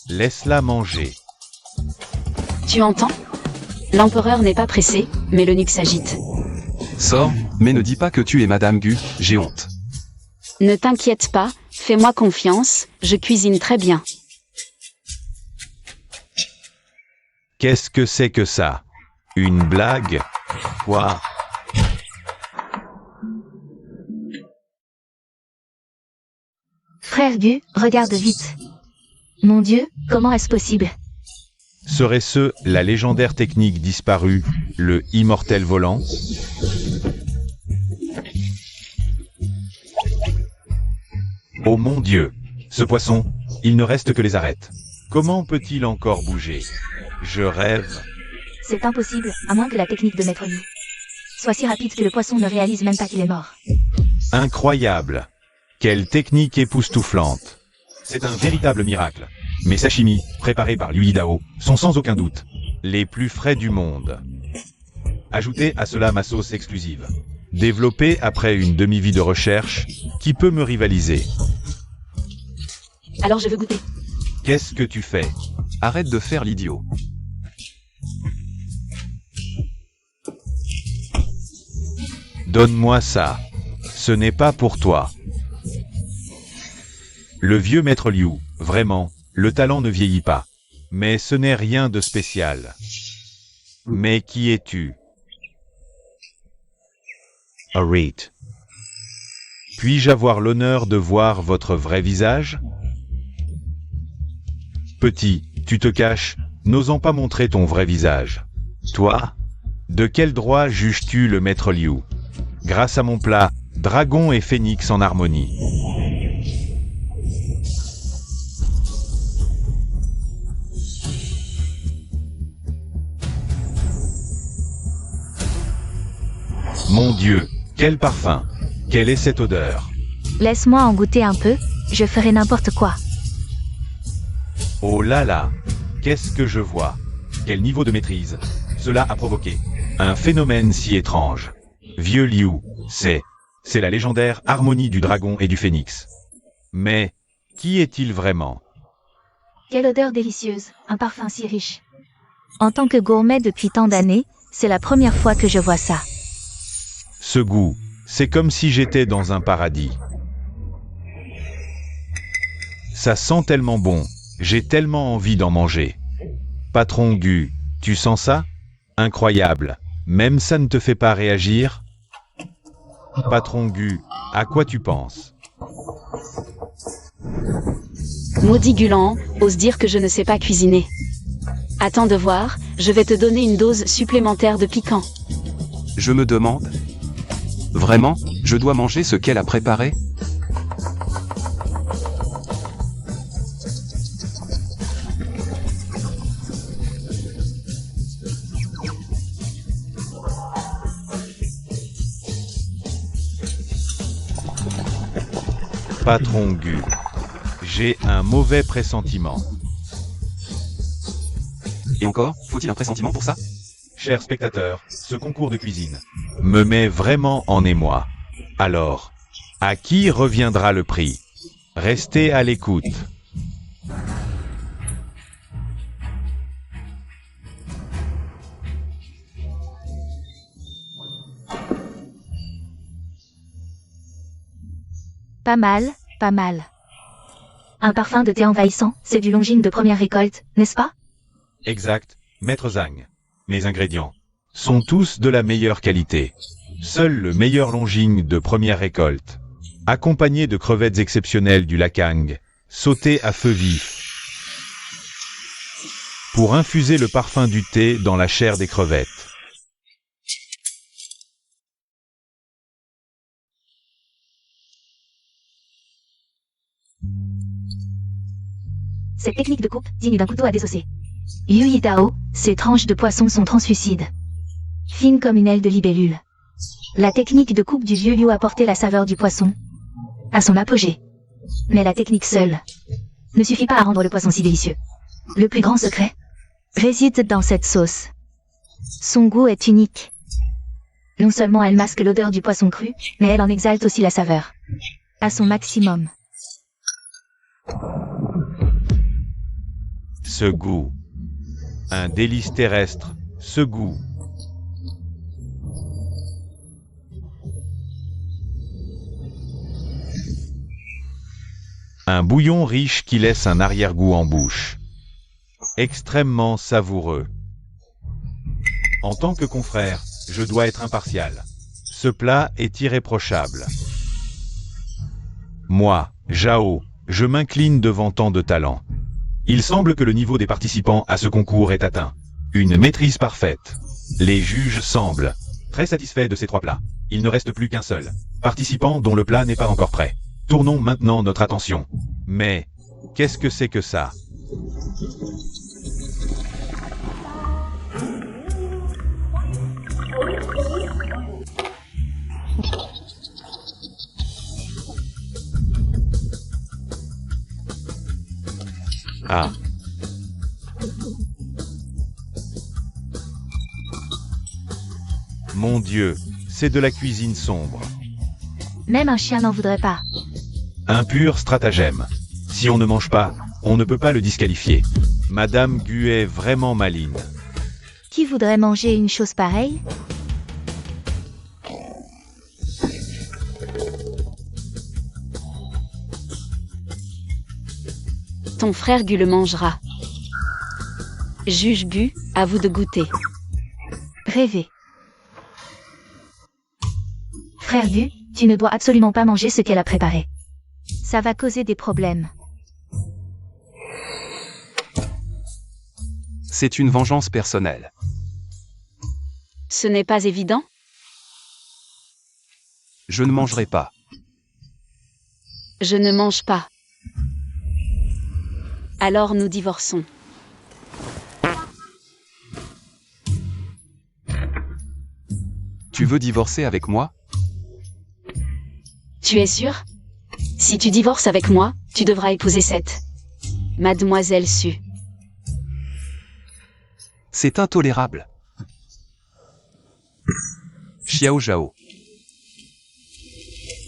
Laisse-la manger. Tu entends? L'empereur n'est pas pressé, mais l'eunuque s'agite. Sors, Mais ne dis pas que tu es Madame Gu, j'ai honte. Ne t'inquiète pas, fais-moi confiance, je cuisine très bien. Qu'est-ce que c'est que ça? Une blague? Quoi? Frère Gu, regarde vite. Mon Dieu, comment est-ce possible? Serait-ce la légendaire technique disparue, le immortel volant? Oh mon Dieu! Ce poisson, il ne reste que les arêtes. Comment peut-il encore bouger? Je rêve. C'est impossible, à moins que la technique de Maître Yu soit si rapide que le poisson ne réalise même pas qu'il est mort. Incroyable! Quelle technique époustouflante! C'est un véritable miracle. Mes sashimi, préparés par Liu Yidao, sont sans aucun doute les plus frais du monde. Ajoutez à cela ma sauce exclusive. Développée après une demi-vie de recherche, qui peut me rivaliser? Alors je veux goûter. Qu'est-ce que tu fais? Arrête de faire l'idiot. Donne-moi ça. Ce n'est pas pour toi. Le vieux maître Liu, vraiment, le talent ne vieillit pas. Mais ce n'est rien de spécial. Mais qui es-tu? Arit. Puis-je avoir l'honneur de voir votre vrai visage? Petit, tu te caches, n'osant pas montrer ton vrai visage. Toi? De quel droit juges-tu le maître Liu? Grâce à mon plat, dragon et phénix en harmonie. Mon Dieu, quel parfum! Quelle est cette odeur? Laisse-moi en goûter un peu, je ferai n'importe quoi. Oh là là! Qu'est-ce que je vois? Quel niveau de maîtrise! Cela a provoqué un phénomène si étrange. Vieux Liu, c'est la légendaire harmonie du dragon et du phénix. Mais, qui est-il vraiment? Quelle odeur délicieuse, un parfum si riche. En tant que gourmet depuis tant d'années, c'est la première fois que je vois ça. Ce goût, c'est comme si j'étais dans un paradis. Ça sent tellement bon, j'ai tellement envie d'en manger. Patron Gu, tu sens ça? Incroyable, même ça ne te fait pas réagir? Patron Gu, à quoi tu penses? Maudit Gulan, ose dire que je ne sais pas cuisiner. Attends de voir, je vais te donner une dose supplémentaire de piquant. Je me demande. Vraiment, je dois manger ce qu'elle a préparé? Patron Gu, j'ai un mauvais pressentiment. Et encore, faut-il un pressentiment pour ça? Chers spectateurs, ce concours de cuisine me met vraiment en émoi. Alors, à qui reviendra le prix? Restez à l'écoute. Pas mal, pas mal. Un parfum de thé envahissant, c'est du Longines de première récolte, n'est-ce pas? Exact, Maître Zhang. Mes ingrédients sont tous de la meilleure qualité. Seul le meilleur Longines de première récolte, accompagné de crevettes exceptionnelles du Lakang, sautées à feu vif, pour infuser le parfum du thé dans la chair des crevettes. Cette technique de coupe, digne d'un couteau à désosser. Liu Yidao, ces tranches de poisson sont translucides. Fines comme une aile de libellule. La technique de coupe du vieux Liu a porté la saveur du poisson à son apogée. Mais la technique seule ne suffit pas à rendre le poisson si délicieux. Le plus grand secret réside dans cette sauce. Son goût est unique. Non seulement elle masque l'odeur du poisson cru, mais elle en exalte aussi la saveur. À son maximum. Ce goût. Un délice terrestre, ce goût. Un bouillon riche qui laisse un arrière-goût en bouche. Extrêmement savoureux. En tant que confrère, je dois être impartial. Ce plat est irréprochable. Moi, Jao, je m'incline devant tant de talent. Il semble que le niveau des participants à ce concours est atteint. Une maîtrise parfaite. Les juges semblent très satisfaits de ces 3 plats. Il ne reste plus qu'un seul participant dont le plat n'est pas encore prêt. Tournons maintenant notre attention. Mais, qu'est-ce que c'est que ça? Ah. Mon Dieu, c'est de la cuisine sombre. Même un chien n'en voudrait pas. Un pur stratagème. Si on ne mange pas, on ne peut pas le disqualifier. Madame Gu est vraiment maligne. Qui voudrait manger une chose pareille? Ton frère Gu le mangera. Juge Gu, à vous de goûter. Rêver. Frère Gu, tu ne dois absolument pas manger ce qu'elle a préparé. Ça va causer des problèmes. C'est une vengeance personnelle. Ce n'est pas évident? Je ne mangerai pas. Je ne mange pas. Alors nous divorçons. Tu veux divorcer avec moi? Tu es sûr? Si tu divorces avec moi, tu devras épouser cette Mademoiselle Su. C'est intolérable. Xiao Zhao.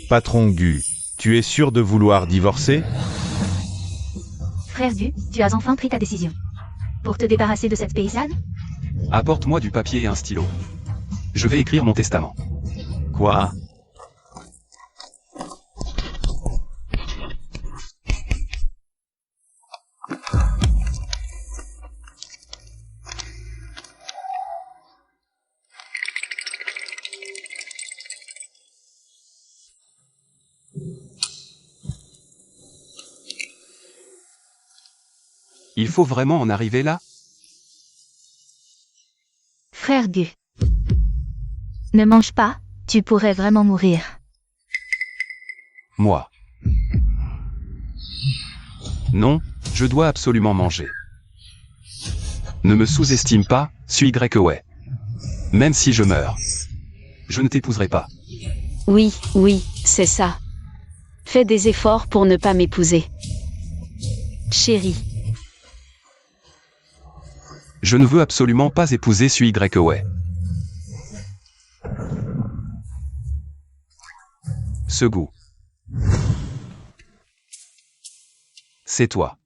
Patron Gu, tu es sûr de vouloir divorcer? Frère Gu, tu as enfin pris ta décision. Pour te débarrasser de cette paysanne? Apporte-moi du papier et un stylo. Je vais écrire mon testament. Quoi? Il faut vraiment en arriver là? Frère Gu. Ne mange pas, tu pourrais vraiment mourir. Moi. Non, je dois absolument manger. Ne me sous-estime pas, suis Y. Même si je meurs, je ne t'épouserai pas. Oui, oui, c'est ça. Fais des efforts pour ne pas m'épouser. Chérie. Je ne veux absolument pas épouser Suis Y. Ce goût. C'est toi.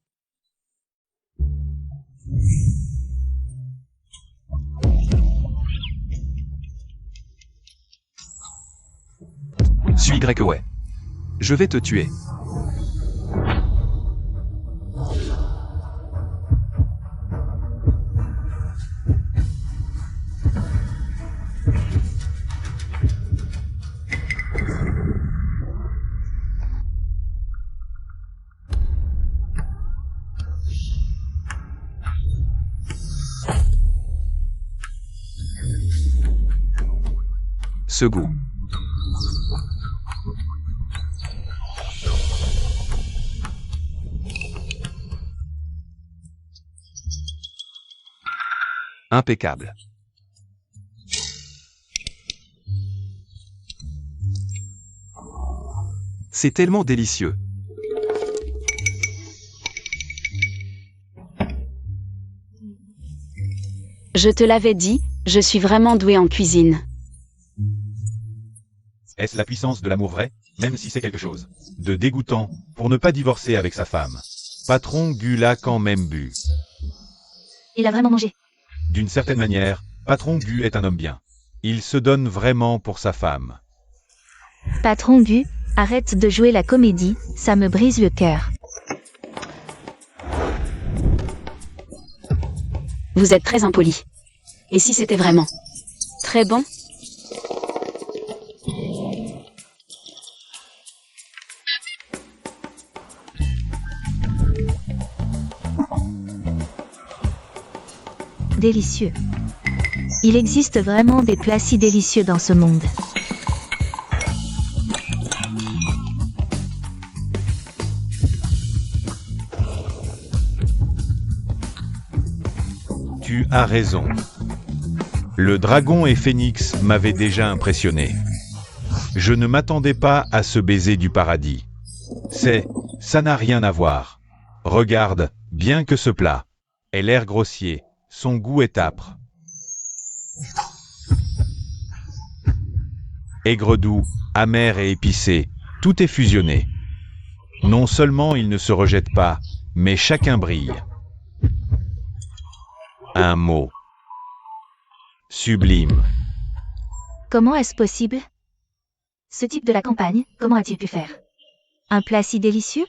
Suis Y. Je vais te tuer. Ce goût. Impeccable. C'est tellement délicieux. Je te l'avais dit, je suis vraiment douée en cuisine. Est-ce la puissance de l'amour vrai, même si c'est quelque chose de dégoûtant, pour ne pas divorcer avec sa femme? Patron Gu l'a quand même bu. Il a vraiment mangé. D'une certaine manière, Patron Gu est un homme bien. Il se donne vraiment pour sa femme. Patron Gu, arrête de jouer la comédie, ça me brise le cœur. Vous êtes très impoli. Et si c'était vraiment très bon? Délicieux. Il existe vraiment des plats si délicieux dans ce monde. Tu as raison. Le dragon et Phénix m'avaient déjà impressionné. Je ne m'attendais pas à ce baiser du paradis. Ça n'a rien à voir. Regarde, bien que ce plat ait l'air grossier, son goût est âpre. Aigre doux, amer et épicé, tout est fusionné. Non seulement ils ne se rejettent pas, mais chacun brille. Un mot. Sublime. Comment est-ce possible? Ce type de la campagne, comment a-t-il pu faire? Un plat si délicieux?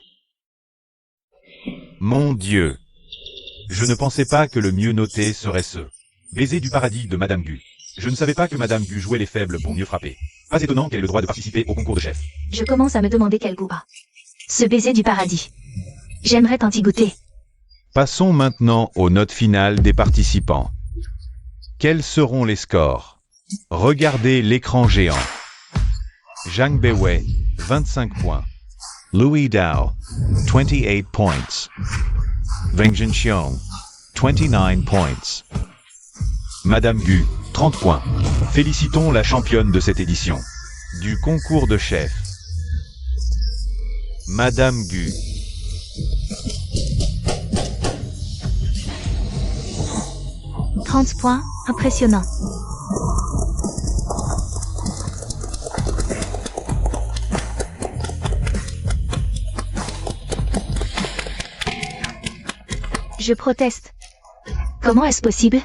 Mon Dieu. Je ne pensais pas que le mieux noté serait ce baiser du paradis de Madame Gu. Je ne savais pas que Madame Gu jouait les faibles pour mieux frapper. Pas étonnant qu'elle ait le droit de participer au concours de chef. Je commence à me demander quel goût a ce baiser du paradis. J'aimerais tant y goûter. Passons maintenant aux notes finales des participants. Quels seront les scores? Regardez l'écran géant. Zhang Beiwei, 25 points. Louis Dao, 28 points. Weng Jinxiong, 29 points. Madame Gu, 30 points. Félicitons la championne de cette édition du concours de chef. Madame Gu. « 30 points, impressionnant. Je proteste. Comment est-ce possible?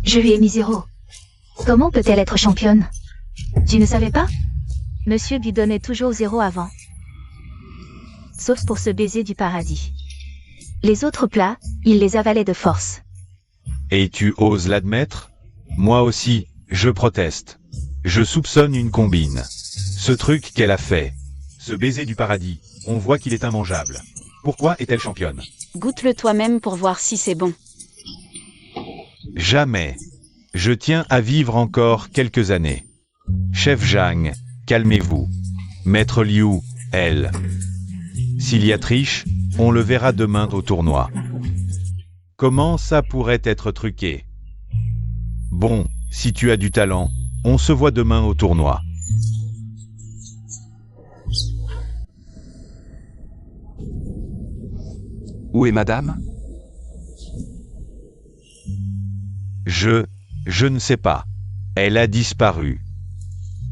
Je lui ai mis 0. Comment peut-elle être championne? Tu ne savais pas? Monsieur lui donnait toujours 0 avant. Sauf pour ce baiser du paradis. Les autres plats, il les avalait de force. Et tu oses l'admettre? Moi aussi, je proteste. Je soupçonne une combine. Ce truc qu'elle a fait, ce baiser du paradis, on voit qu'il est immangeable. Pourquoi est-elle championne? Goûte-le toi-même pour voir si c'est bon. Jamais. Je tiens à vivre encore quelques années. Chef Zhang, calmez-vous. Maître Liu, elle. S'il y a triche, on le verra demain au tournoi. Comment ça pourrait être truqué? Bon, si tu as du talent, on se voit demain au tournoi. Où est madame? Je ne sais pas. Elle a disparu.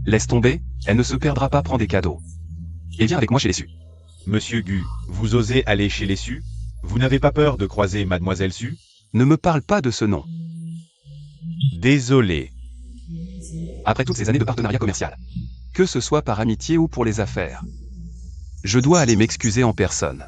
Laisse tomber, elle ne se perdra pas, prends des cadeaux. Et viens avec moi chez les Su. Monsieur Gu, vous osez aller chez les Su? Vous n'avez pas peur de croiser Mademoiselle Su? Ne me parle pas de ce nom. Désolé. Après toutes ces années de partenariat commercial, que ce soit par amitié ou pour les affaires, je dois aller m'excuser en personne.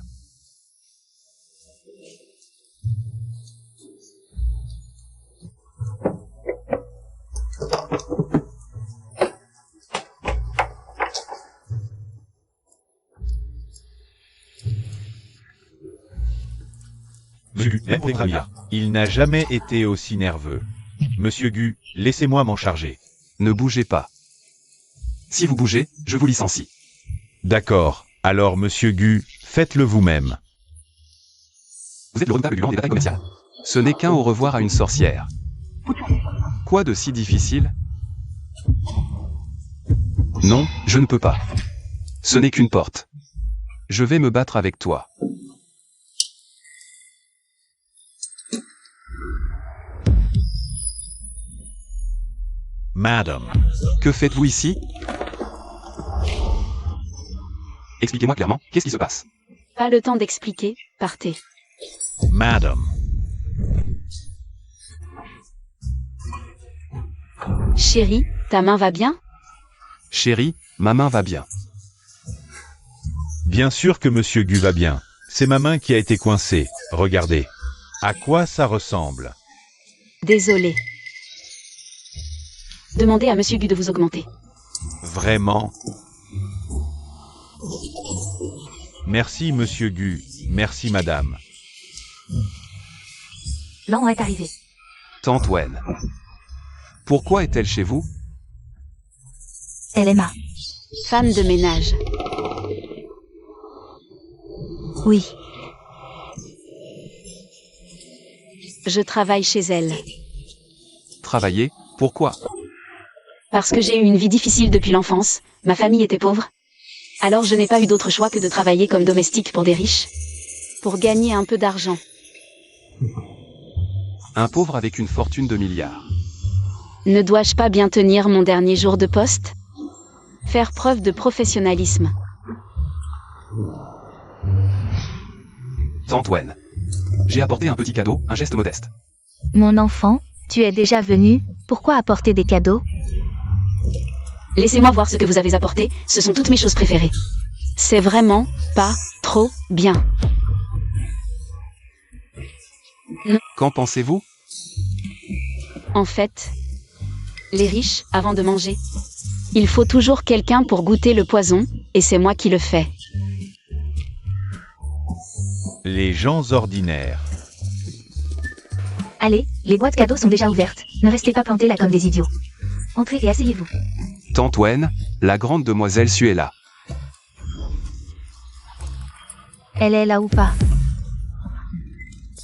Monsieur Gu, même pour votre ami, il n'a jamais été aussi nerveux. Monsieur Gu, laissez-moi m'en charger. Ne bougez pas. Si vous bougez, je vous licencie. D'accord, alors Monsieur Gu, faites-le vous-même. Vous êtes le redoutable Gulan des batailles commerciales. Ce n'est qu'un au revoir à une sorcière. Quoi de si difficile? Non, je ne peux pas. Ce n'est qu'une porte. Je vais me battre avec toi. Madame. Que faites-vous ici? Expliquez-moi clairement, qu'est-ce qui se passe? Pas le temps d'expliquer, partez. Madame. Chérie, ta main va bien? Chérie, ma main va bien. Bien sûr que Monsieur Gu va bien. C'est ma main qui a été coincée. Regardez. À quoi ça ressemble? Désolé. Demandez à Monsieur Gu de vous augmenter. Vraiment? Merci, Monsieur Gu. Merci, Madame. Lan est arrivé. Tante Wen. Pourquoi est-elle chez vous? Elle est ma. Femme de ménage. Oui. Je travaille chez elle. Travailler? Pourquoi? Parce que j'ai eu une vie difficile depuis l'enfance, ma famille était pauvre. Alors je n'ai pas eu d'autre choix que de travailler comme domestique pour des riches. Pour gagner un peu d'argent. Un pauvre avec une fortune de milliards. Ne dois-je pas bien tenir mon dernier jour de poste? Faire preuve de professionnalisme. Tante Wen. J'ai apporté un petit cadeau, un geste modeste. Mon enfant, tu es déjà venu, pourquoi apporter des cadeaux? Laissez-moi voir ce que vous avez apporté, ce sont toutes mes choses préférées. C'est vraiment pas trop bien. Qu'en pensez-vous? En fait, les riches, avant de manger, il faut toujours quelqu'un pour goûter le poison, et c'est moi qui le fais. Les gens ordinaires. Allez, les boîtes cadeaux sont déjà ouvertes, ne restez pas plantés là comme des idiots. Entrez et asseyez-vous. Tante Wen, la grande demoiselle Su est là. Elle est là ou pas?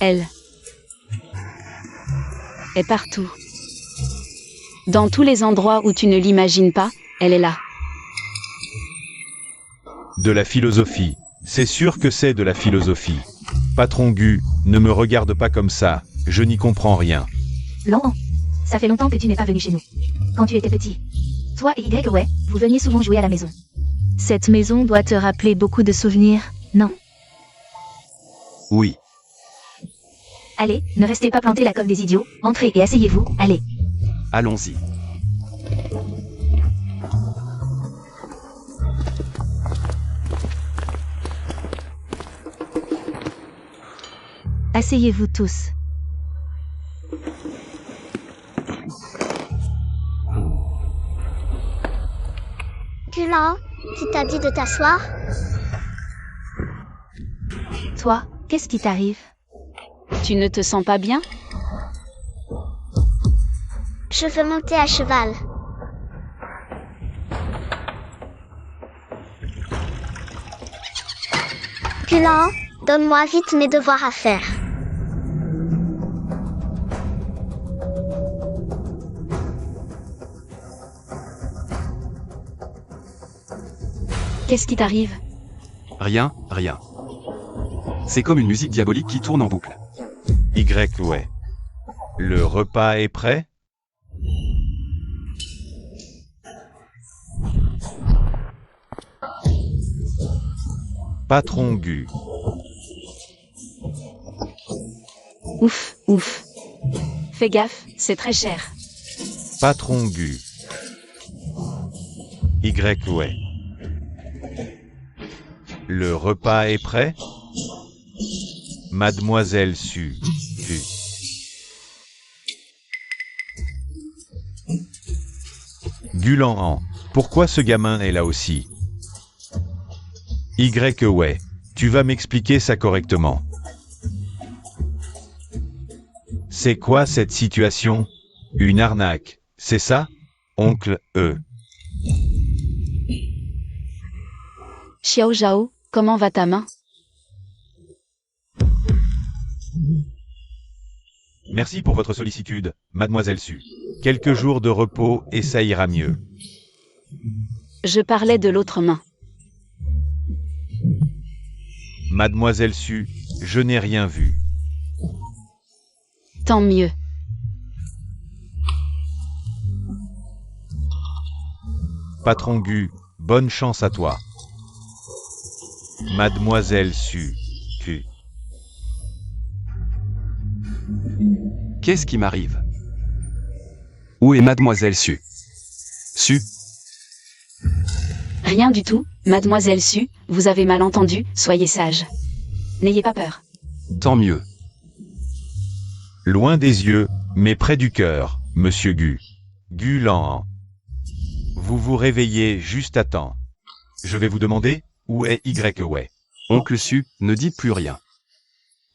Elle est partout. Dans tous les endroits où tu ne l'imagines pas, elle est là. De la philosophie. C'est sûr que c'est de la philosophie. Patron Gu, ne me regarde pas comme ça, je n'y comprends rien. Lan, ça fait longtemps que tu n'es pas venu chez nous. Quand tu étais petit. Toi et Y, ouais, vous veniez souvent jouer à la maison. Cette maison doit te rappeler beaucoup de souvenirs, non? Oui. Allez, ne restez pas plantés là comme des idiots, entrez et asseyez-vous, allez. Allons-y. Asseyez-vous tous. Gulan, qui t'a dit de t'asseoir? Toi, qu'est-ce qui t'arrive? Tu ne te sens pas bien? Je veux monter à cheval. Gulan, donne-moi vite mes devoirs à faire. Qu'est-ce qui t'arrive? Rien, rien. C'est comme une musique diabolique qui tourne en boucle. Y, ouais. Le repas est prêt? Patron Gu. Ouf, ouf. Fais gaffe, c'est très cher. Patron Gu. Y, ouais. Le repas est prêt? Mademoiselle Su. Tu. Gulan, pourquoi ce gamin est là aussi? Y, ouais. Tu vas m'expliquer ça correctement. C'est quoi cette situation? Une arnaque, c'est ça? Oncle E. Xiao Zhao, comment va ta main? Merci pour votre sollicitude, Mademoiselle Su. Quelques jours de repos et ça ira mieux. Je parlais de l'autre main. Mademoiselle Su, je n'ai rien vu. Tant mieux. Patron Gu, bonne chance à toi. Mademoiselle Su, tu. Qu'est-ce qui m'arrive? Où est Mademoiselle Su? Su? Rien du tout, Mademoiselle Su, vous avez mal entendu, soyez sage. N'ayez pas peur. Tant mieux. Loin des yeux, mais près du cœur, monsieur Gu. Gulan. Vous vous réveillez juste à temps. Je vais vous demander, où est Y? Oncle Su, ne dites plus rien.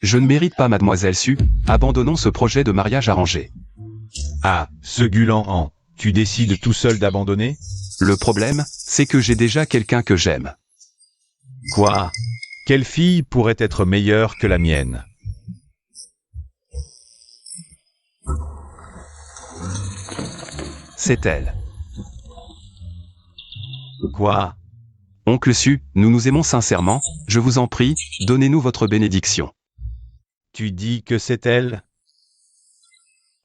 Je ne mérite pas mademoiselle Su, abandonnons ce projet de mariage arrangé. Ah, ce Gulan, tu décides tout seul d'abandonner? Le problème, c'est que j'ai déjà quelqu'un que j'aime. Quoi? Quelle fille pourrait être meilleure que la mienne? C'est elle. Quoi? Oncle Su, nous nous aimons sincèrement, je vous en prie, donnez-nous votre bénédiction. Tu dis que c'est elle?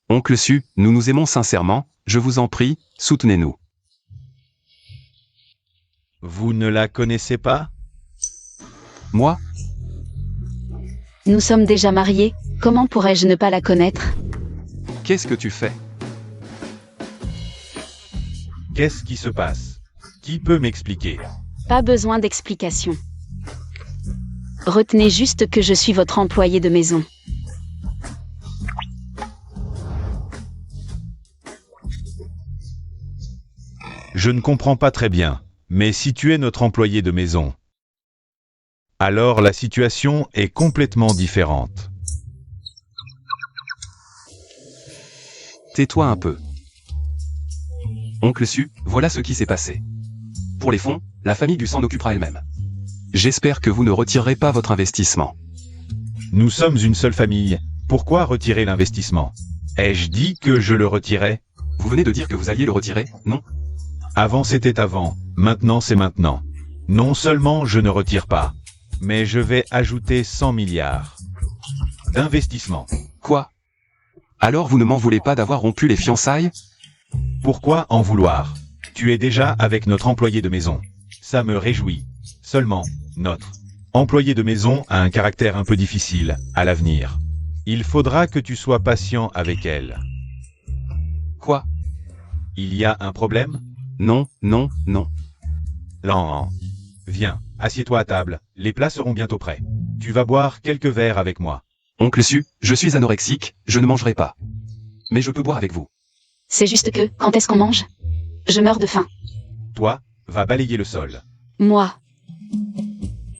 Oncle Su, nous nous aimons sincèrement, je vous en prie, soutenez-nous. Vous ne la connaissez pas? Moi? Nous sommes déjà mariés, comment pourrais-je ne pas la connaître? Qu'est-ce que tu fais? Qu'est-ce qui se passe? Qui peut m'expliquer? Pas besoin d'explication. Retenez juste que je suis votre employé de maison. Je ne comprends pas très bien, mais si tu es notre employé de maison, alors la situation est complètement différente. Tais-toi un peu. Oncle Su, voilà ce qui s'est passé. Pour les fonds, la famille Gu s'en occupera elle-même. J'espère que vous ne retirerez pas votre investissement. Nous sommes une seule famille, pourquoi retirer l'investissement? Ai-je dit que je le retirais? Vous venez de dire que vous alliez le retirer, non? Avant c'était avant, maintenant c'est maintenant. Non seulement je ne retire pas, mais je vais ajouter 100 milliards d'investissement. Quoi? Alors vous ne m'en voulez pas d'avoir rompu les fiançailles? Pourquoi en vouloir? Tu es déjà avec notre employé de maison. Ça me réjouit. Seulement, notre employé de maison a un caractère un peu difficile, à l'avenir. Il faudra que tu sois patient avec elle. Quoi? Il y a un problème? Non, non, non. Lan. Viens, assieds-toi à table, les plats seront bientôt prêts. Tu vas boire quelques verres avec moi. Oncle Su, je suis anorexique, je ne mangerai pas. Mais je peux boire avec vous. C'est juste que, quand est-ce qu'on mange? Je meurs de faim. Toi, va balayer le sol. Moi.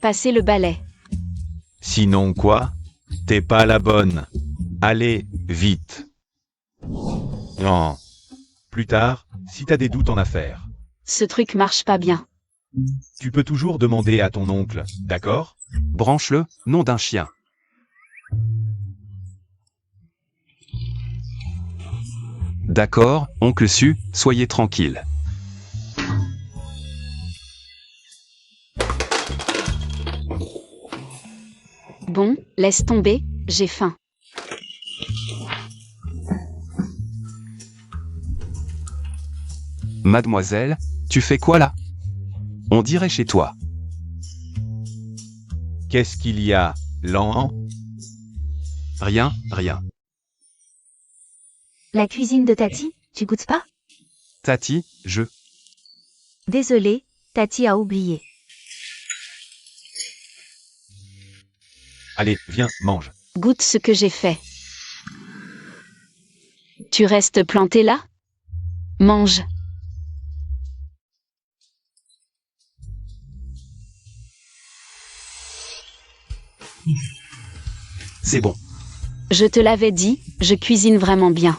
Passez le balai. Sinon quoi? T'es pas la bonne. Allez, vite. Non. Plus tard, si t'as des doutes en affaires, Ce truc marche pas bien. tu peux toujours demander à ton oncle, d'accord? Branche-le, nom d'un chien. D'accord, oncle Su, soyez tranquille. Bon, laisse tomber, j'ai faim. Mademoiselle, tu fais quoi là? On dirait chez toi. Qu'est-ce qu'il y a, Lan? Rien, rien. La cuisine de Tati, tu goûtes pas? Tati, je... Désolé, Tati a oublié. Allez, viens, mange. Goûte ce que j'ai fait. Tu restes planté là? Mange. C'est bon. Je te l'avais dit, je cuisine vraiment bien.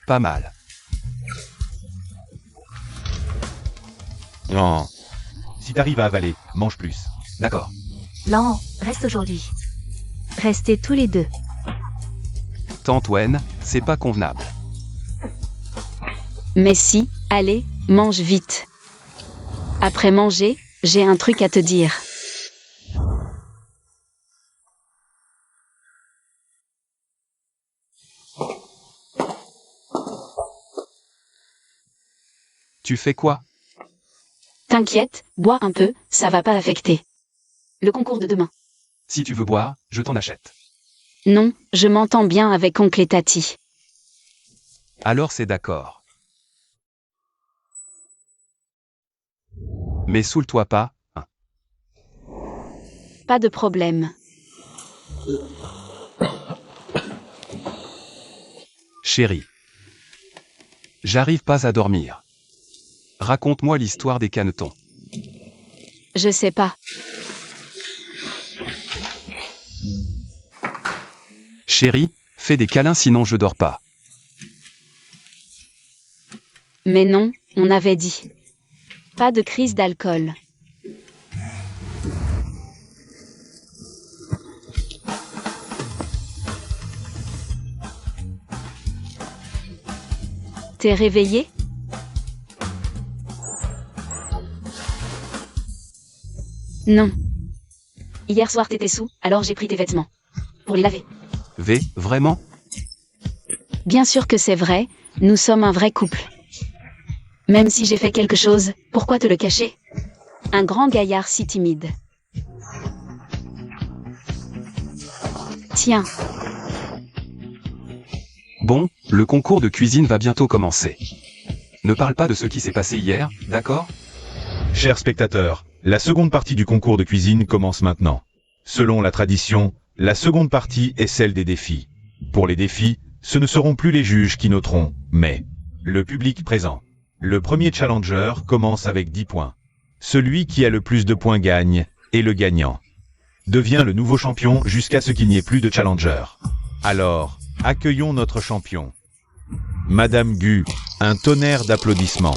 Pas mal. Non. Si t'arrives à avaler, mange plus. D'accord. Lan, reste aujourd'hui. Restez tous les deux. Tante Wen, c'est pas convenable. Mais si, allez, mange vite. Après manger, j'ai un truc à te dire. Tu fais quoi? T'inquiète, bois un peu, ça va pas affecter le concours de demain. Si tu veux boire, je t'en achète. Non, je m'entends bien avec oncle et Tati. Alors c'est d'accord. Mais saoule-toi pas, hein. Pas de problème. Chérie. J'arrive pas à dormir. Raconte-moi l'histoire des canetons. Je sais pas. Chérie, fais des câlins sinon je dors pas. Mais non, on avait dit. Pas de crise d'alcool. T'es réveillé? Non. Hier soir t'étais sous, alors j'ai pris tes vêtements. Pour les laver. Vraiment? Bien sûr que c'est vrai, nous sommes un vrai couple. Même si j'ai fait quelque chose, pourquoi te le cacher? Un grand gaillard si timide. Tiens, Bon, le concours de cuisine va bientôt commencer. Ne parle pas de ce qui s'est passé hier, d'accord? Chers spectateurs, la seconde partie du concours de cuisine commence maintenant. Selon la tradition, la seconde partie est celle des défis. Pour les défis, ce ne seront plus les juges qui noteront, mais le public présent. Le premier challenger commence avec 10 points. Celui qui a le plus de points gagne, et le gagnant devient le nouveau champion jusqu'à ce qu'il n'y ait plus de challenger. Alors, accueillons notre champion. Madame Gu, un tonnerre d'applaudissements.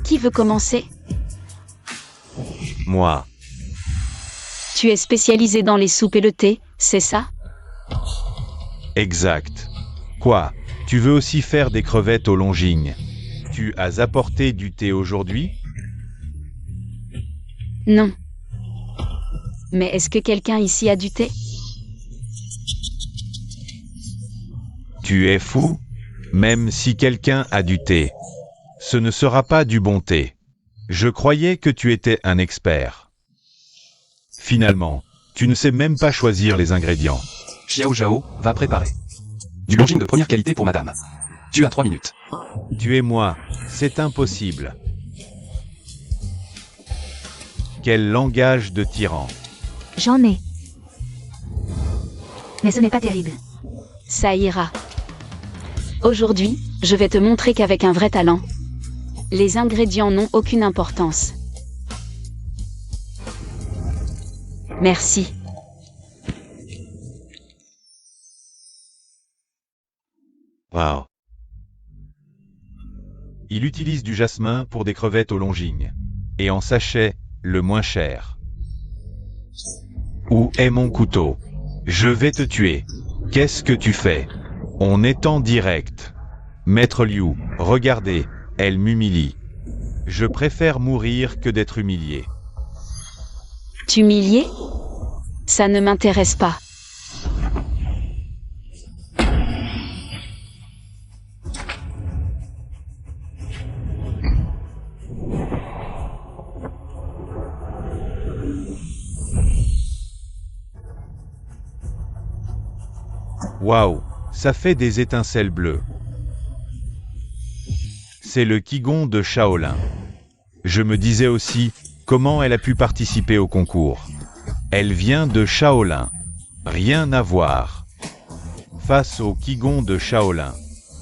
qui veut commencer? Moi. Tu es spécialisé dans les soupes et le thé, c'est ça? Exact. Quoi? Tu veux aussi faire des crevettes au Longines? Tu as apporté du thé aujourd'hui? Non. Mais est-ce que quelqu'un ici a du thé? Tu es fou? Même si quelqu'un a du thé, ce ne sera pas du bon thé. Je croyais que tu étais un expert. Finalement, tu ne sais même pas choisir les ingrédients. Xiao Zhao, va préparer. Du longines de première qualité pour madame. Tu as 3 minutes. Tu es moi, c'est impossible. Quel langage de tyran. J'en ai. Mais ce n'est pas terrible. Ça ira. Aujourd'hui, je vais te montrer qu'avec un vrai talent, les ingrédients n'ont aucune importance. Merci. Wow. Il utilise du jasmin pour des crevettes au Longines. Et en sachet, le moins cher. Où est mon couteau? Je vais te tuer. Qu'est-ce que tu fais? On est en direct. Maître Liu, regardez, elle m'humilie. Je préfère mourir que d'être humilié. T'humilier? Ça ne m'intéresse pas. Waouh, ça fait des étincelles bleues. C'est le Qigong de Shaolin. Je me disais aussi, comment elle a pu participer au concours? Elle vient de Shaolin. Rien à voir. Face au Qigong de Shaolin,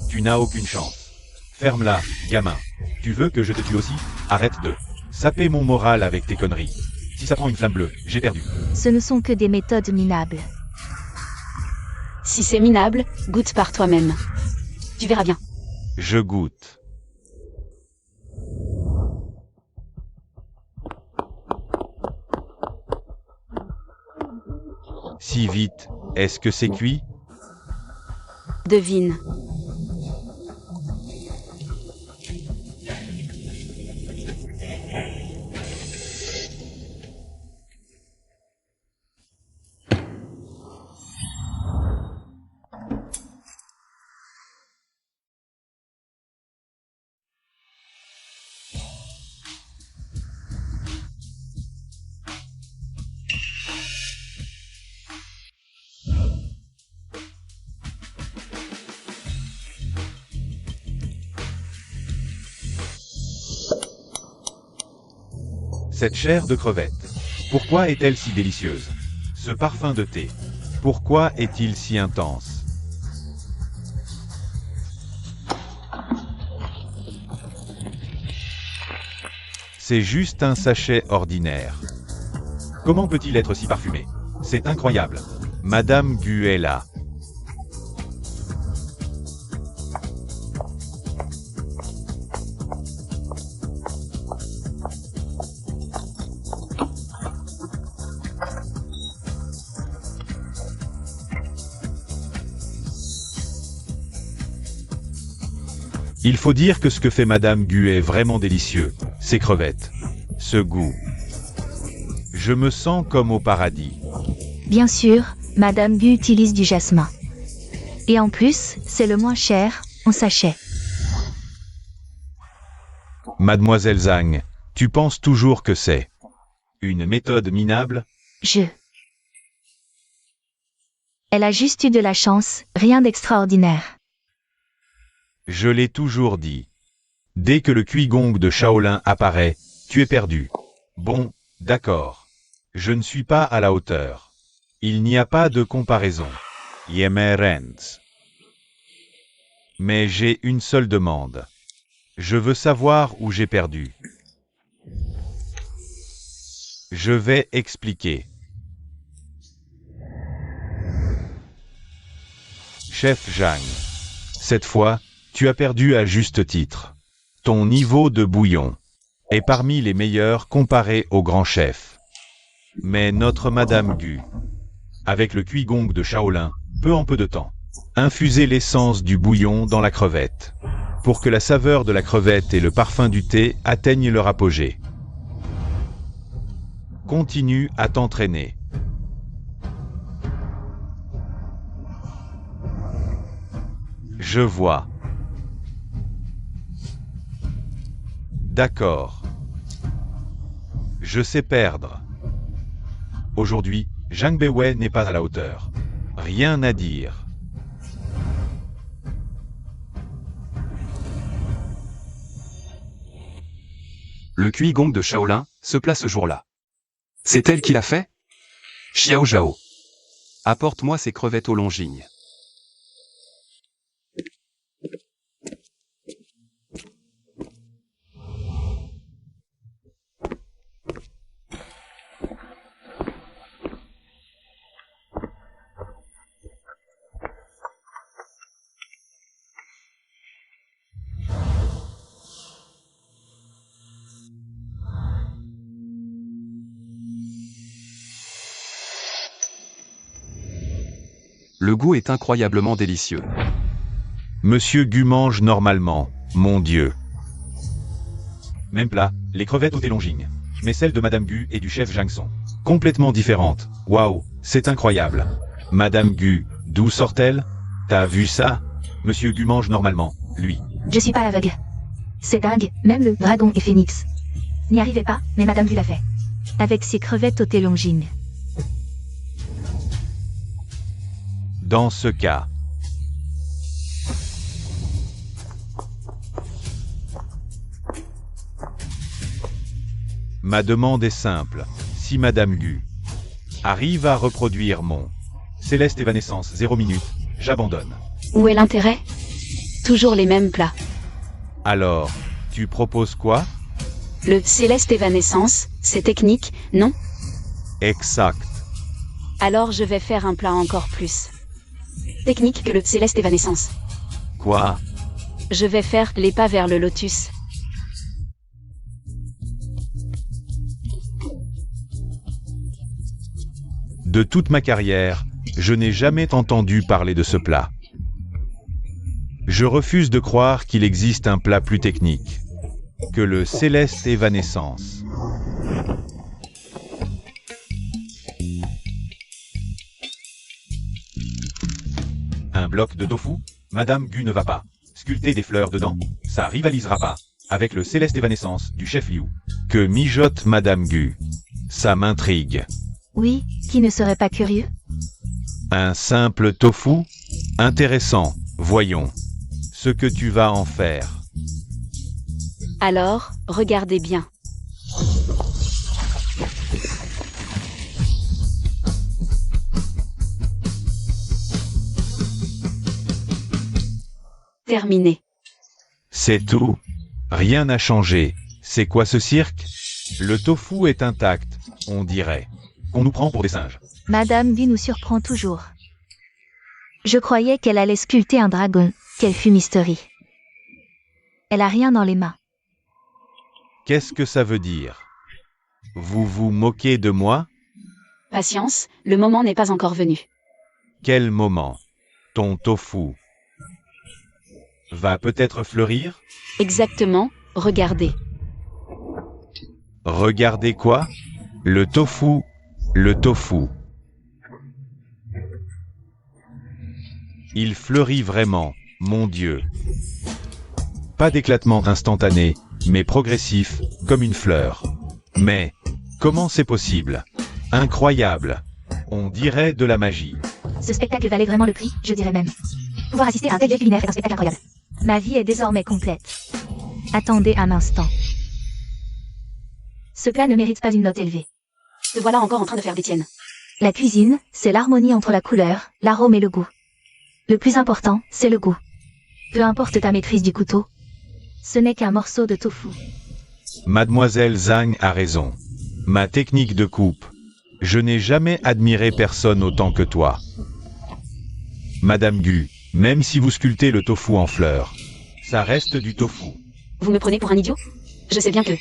tu n'as aucune chance. Ferme-la, gamin. Tu veux que je te tue aussi? Arrête de saper mon moral avec tes conneries. Si ça prend une flamme bleue, j'ai perdu. Ce ne sont que des méthodes minables. Si c'est minable, goûte par toi-même. Tu verras bien. Je goûte. Si vite, est-ce que c'est cuit? Devine. Cette chair de crevette. Pourquoi est-elle si délicieuse? Ce parfum de thé. Pourquoi est-il si intense? C'est juste un sachet ordinaire. Comment peut-il être si parfumé? C'est incroyable. Madame Gu est là. Il faut dire que ce que fait Madame Gu est vraiment délicieux, ces crevettes. Ce goût. Je me sens comme au paradis. Bien sûr, Madame Gu utilise du jasmin. Et en plus, c'est le moins cher, en sachet. Mademoiselle Zhang, tu penses toujours que c'est une méthode minable? Elle a juste eu de la chance, rien d'extraordinaire. Je l'ai toujours dit. Dès que le Qui-Gong de Shaolin apparaît, tu es perdu. Bon, d'accord. Je ne suis pas à la hauteur. Il n'y a pas de comparaison. Yemerens. Mais j'ai une seule demande. Je veux savoir où j'ai perdu. Je vais expliquer. Chef Zhang. Cette fois, tu as perdu à juste titre. Ton niveau de bouillon est parmi les meilleurs comparé au grand chef. Mais notre Madame Gu, avec le Qui-Gong de Shaolin, peut en peu de temps infuser l'essence du bouillon dans la crevette, pour que la saveur de la crevette et le parfum du thé atteignent leur apogée. Continue à t'entraîner. Je vois. D'accord. Je sais perdre. Aujourd'hui, Zhang Beiwei n'est pas à la hauteur. Rien à dire. Le Qui-Gong de Shaolin se place ce jour-là. C'est elle qui l'a fait? Xiao Zhao. Apporte-moi ces crevettes aux Longines. Le goût est incroyablement délicieux. Monsieur Gu mange normalement, mon Dieu. Même plat, les crevettes au thé Longines. Mais celles de Madame Gu et du chef Zhang sont complètement différentes. Waouh, c'est incroyable. Madame Gu, d'où sort-elle? T'as vu ça? Monsieur Gu mange normalement, lui. Je suis pas aveugle. C'est dingue, même le dragon et phénix n'y arrivait pas, mais Madame Gu l'a fait. Avec ses crevettes au thé Longines. Dans ce cas, ma demande est simple. Si Madame Gu arrive à reproduire mon Céleste Évanescence 0 minutes, j'abandonne. Où est l'intérêt? Toujours les mêmes plats. Alors, tu proposes quoi? Le Céleste Évanescence, c'est technique, non? Exact. Alors je vais faire un plat encore plus technique que le Céleste Évanescence. Quoi? Je vais faire les pas vers le lotus. De toute ma carrière, je n'ai jamais entendu parler de ce plat. Je refuse de croire qu'il existe un plat plus technique que le Céleste Évanescence. Un bloc de tofu? Madame Gu ne va pas sculpter des fleurs dedans. Ça rivalisera pas avec le Céleste Évanescence du chef Liu. Que mijote Madame Gu? Ça m'intrigue. Oui, qui ne serait pas curieux? Un simple tofu? Intéressant. Voyons ce que tu vas en faire. Alors, regardez bien. Terminé. C'est tout. Rien n'a changé. C'est quoi ce cirque? Le tofu est intact, on dirait. On nous prend pour des singes. Madame Gu nous surprend toujours. Je croyais qu'elle allait sculpter un dragon. Quelle fumisterie. Elle a rien dans les mains. Qu'est-ce que ça veut dire? Vous vous moquez de moi? Patience, le moment n'est pas encore venu. Quel moment? Ton tofu va peut-être fleurir? Exactement, regardez. Regardez quoi? Le tofu. Le tofu. Il fleurit vraiment, mon Dieu. Pas d'éclatement instantané, mais progressif, comme une fleur. Mais, comment c'est possible? Incroyable. On dirait de la magie. Ce spectacle valait vraiment le prix, je dirais même. Pouvoir assister à un tel jeu culinaire est un spectacle incroyable. Ma vie est désormais complète. Attendez un instant. Ce plat ne mérite pas une note élevée. Te voilà encore en train de faire des tiennes. La cuisine, c'est l'harmonie entre la couleur, l'arôme et le goût. Le plus important, c'est le goût. Peu importe ta maîtrise du couteau, ce n'est qu'un morceau de tofu. Mademoiselle Zhang a raison. Ma technique de coupe. Je n'ai jamais admiré personne autant que toi. Madame Gu, même si vous sculptez le tofu en fleurs, ça reste du tofu. Vous me prenez pour un idiot? Je sais bien que...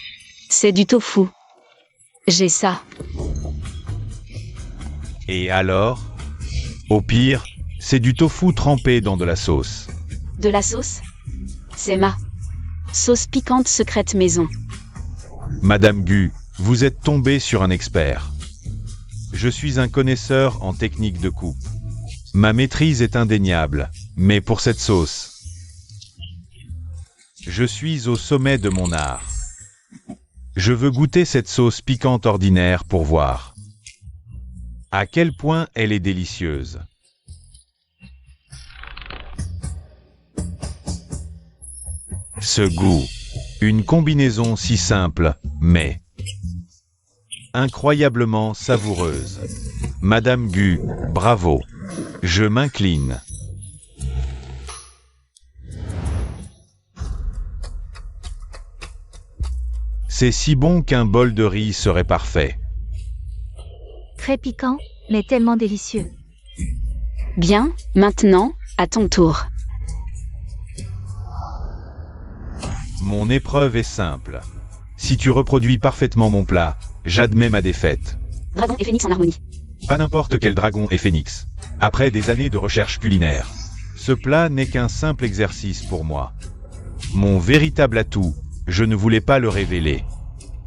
C'est du tofu. J'ai ça. Et alors? Au pire, c'est du tofu trempé dans de la sauce. De la sauce? C'est ma sauce piquante secrète maison. Madame Gu, vous êtes tombée sur un expert. Je suis un connaisseur en technique de coupe. Ma maîtrise est indéniable, mais pour cette sauce, je suis au sommet de mon art. Je veux goûter cette sauce piquante ordinaire pour voir à quel point elle est délicieuse. Ce goût, une combinaison si simple, mais incroyablement savoureuse. Madame Gu, bravo. Je m'incline. C'est si bon qu'un bol de riz serait parfait. Très piquant, mais tellement délicieux. Bien, maintenant, à ton tour. Mon épreuve est simple. Si tu reproduis parfaitement mon plat, j'admets ma défaite. Dragon et phénix en harmonie. Pas n'importe quel dragon et phénix. Après des années de recherche culinaire, ce plat n'est qu'un simple exercice pour moi. Mon véritable atout, je ne voulais pas le révéler.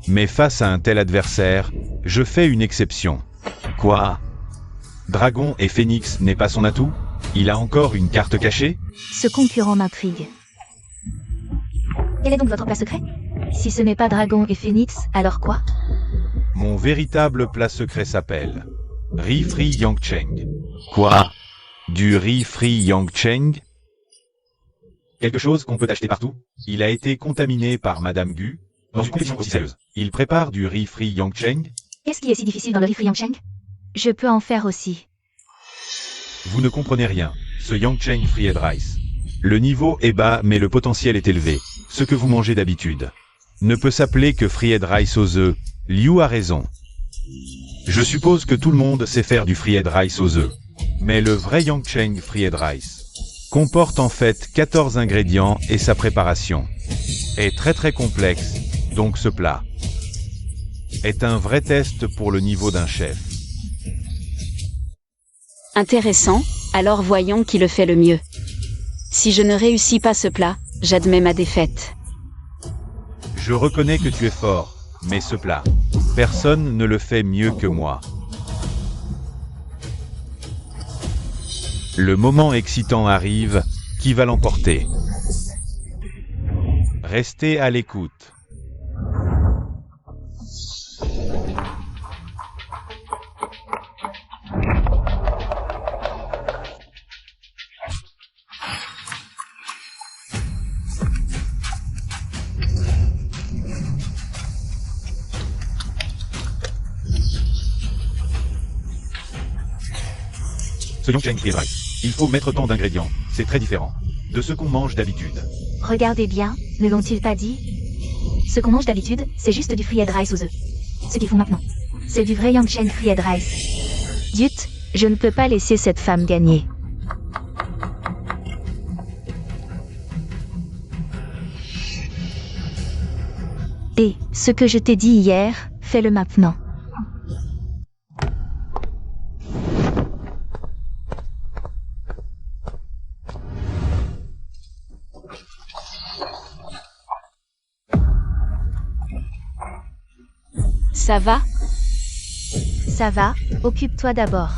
Mais face à un tel adversaire, je fais une exception. Quoi? Dragon et phénix n'est pas son atout? Il a encore une carte cachée? Ce concurrent m'intrigue. Quel est donc votre plat secret? Si ce n'est pas dragon et phénix, alors quoi? Mon véritable plat secret s'appelle riz frit yangcheng. Quoi? Du riz frit yangcheng? Quelque chose qu'on peut acheter partout? Il a été contaminé par Madame Gu dans une compétition aussi sérieuse. Il prépare du riz frit yangcheng? Qu'est-ce qui est si difficile dans le riz frit yangcheng? Je peux en faire aussi. Vous ne comprenez rien. Ce yangcheng fried rice. Le niveau est bas mais le potentiel est élevé. Ce que vous mangez d'habitude ne peut s'appeler que fried rice aux œufs. Liu a raison. Je suppose que tout le monde sait faire du fried rice aux œufs. Mais le vrai yangcheng fried rice comporte en fait 14 ingrédients et sa préparation est très complexe, donc ce plat est un vrai test pour le niveau d'un chef. Intéressant, alors voyons qui le fait le mieux. Si je ne réussis pas ce plat, j'admets ma défaite. Je reconnais que tu es fort, mais ce plat, personne ne le fait mieux que moi. Le moment excitant arrive, qui va l'emporter? Restez à l'écoute. Ce yangcheng fried rice. Il faut mettre tant d'ingrédients, c'est très différent. de ce qu'on mange d'habitude. Regardez bien, ne l'ont-ils pas dit? Ce qu'on mange d'habitude, c'est juste du fried rice aux œufs. Ce qu'ils font maintenant, c'est du vrai Yangchen fried rice. Dut, je ne peux pas laisser cette femme gagner. Et, ce que je t'ai dit hier, fais-le maintenant. Ça va? Ça va, occupe-toi d'abord.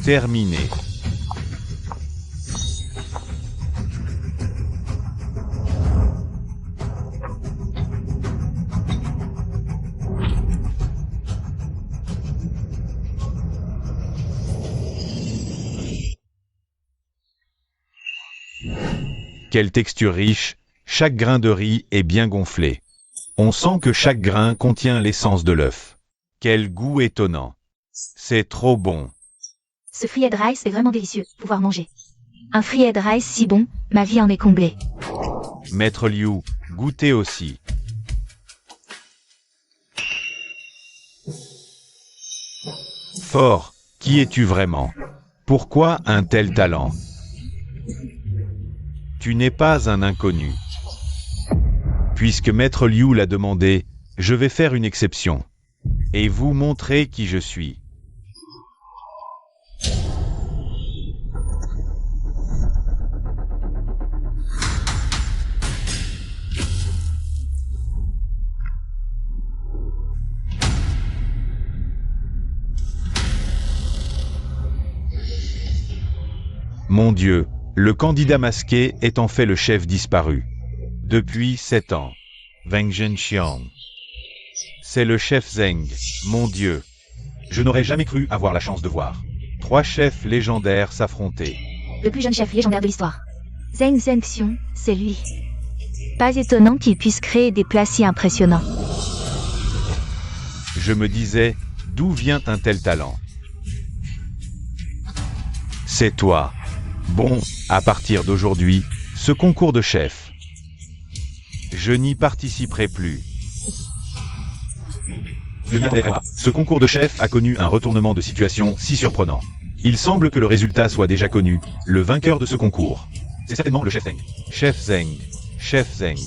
Terminé. Quelle texture riche, chaque grain de riz est bien gonflé. On sent que chaque grain contient l'essence de l'œuf. Quel goût étonnant. C'est trop bon. Ce fried rice est vraiment délicieux, pouvoir manger. Un fried rice si bon, ma vie en est comblée. Maître Liu, goûtez aussi. Fort, qui es-tu vraiment? Pourquoi un tel talent? Tu n'es pas un inconnu. Puisque Maître Liu l'a demandé, je vais faire une exception. Et vous montrer qui je suis. Mon Dieu, le candidat masqué est en fait le chef disparu. Depuis 7 ans. Wang Zhenxiang. C'est le chef Zeng, mon Dieu. Je n'aurais jamais cru avoir la chance de voir 3 chefs légendaires s'affronter. Le plus jeune chef légendaire de l'histoire. Zeng Zhenxiong, c'est lui. Pas étonnant qu'il puisse créer des plats si impressionnants. Je me disais, d'où vient un tel talent? C'est toi. Bon, à partir d'aujourd'hui, ce concours de chef. Je n'y participerai plus. Ce concours de chef a connu un retournement de situation si surprenant. Il semble que le résultat soit déjà connu, le vainqueur de ce concours. C'est certainement le chef Zeng. Chef Zeng. Chef Zeng.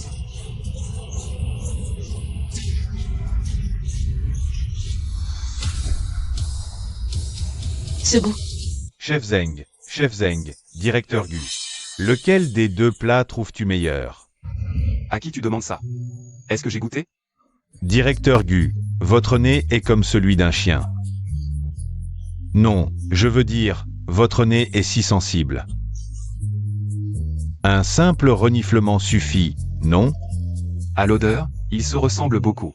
Ce goût. Chef Zeng. Chef Zeng. Directeur Gu. Lequel des 2 plats trouves-tu meilleur? À qui tu demandes ça? Est-ce que j'ai goûté? Directeur Gu, votre nez est comme celui d'un chien. Non, je veux dire, votre nez est si sensible. Un simple reniflement suffit, non? À l'odeur, ils se ressemblent beaucoup.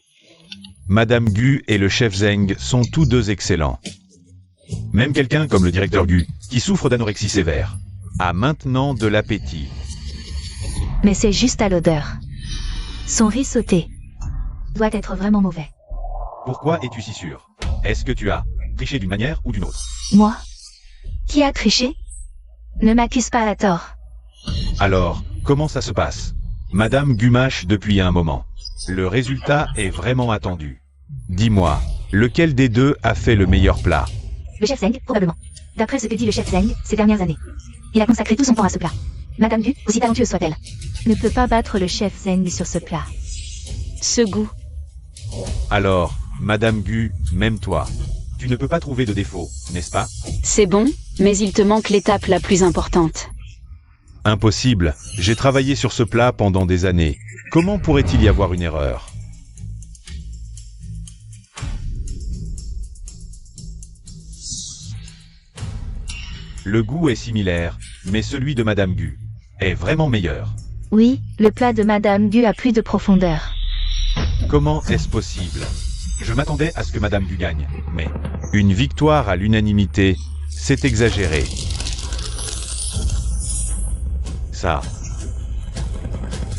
Madame Gu et le chef Zeng sont tous deux excellents. Même quelqu'un comme le directeur Gu, qui souffre d'anorexie sévère, a maintenant de l'appétit. Mais c'est juste à l'odeur. Son riz sauté doit être vraiment mauvais. Pourquoi es-tu si sûr? Est-ce que tu as triché d'une manière ou d'une autre? Moi? Qui a triché? Ne m'accuse pas à tort. Alors, comment ça se passe? Madame Gu mâche depuis un moment. Le résultat est vraiment attendu. Dis-moi, lequel des 2 a fait le meilleur plat? Le chef Zeng, probablement. D'après ce que dit le chef Zeng, ces dernières années. Il a consacré tout son temps à ce plat. Madame Gu, aussi talentueuse soit-elle, ne peut pas battre le chef Zeng sur ce plat. Ce goût. Alors, Madame Gu, même toi. Tu ne peux pas trouver de défaut, n'est-ce pas? C'est bon, mais il te manque l'étape la plus importante. Impossible, j'ai travaillé sur ce plat pendant des années. Comment pourrait-il y avoir une erreur? Le goût est similaire, mais celui de Madame Gu est vraiment meilleur. Oui, le plat de Madame Gu a plus de profondeur. Comment est-ce possible? Je m'attendais à ce que Madame Gu gagne, mais une victoire à l'unanimité, c'est exagéré. ça.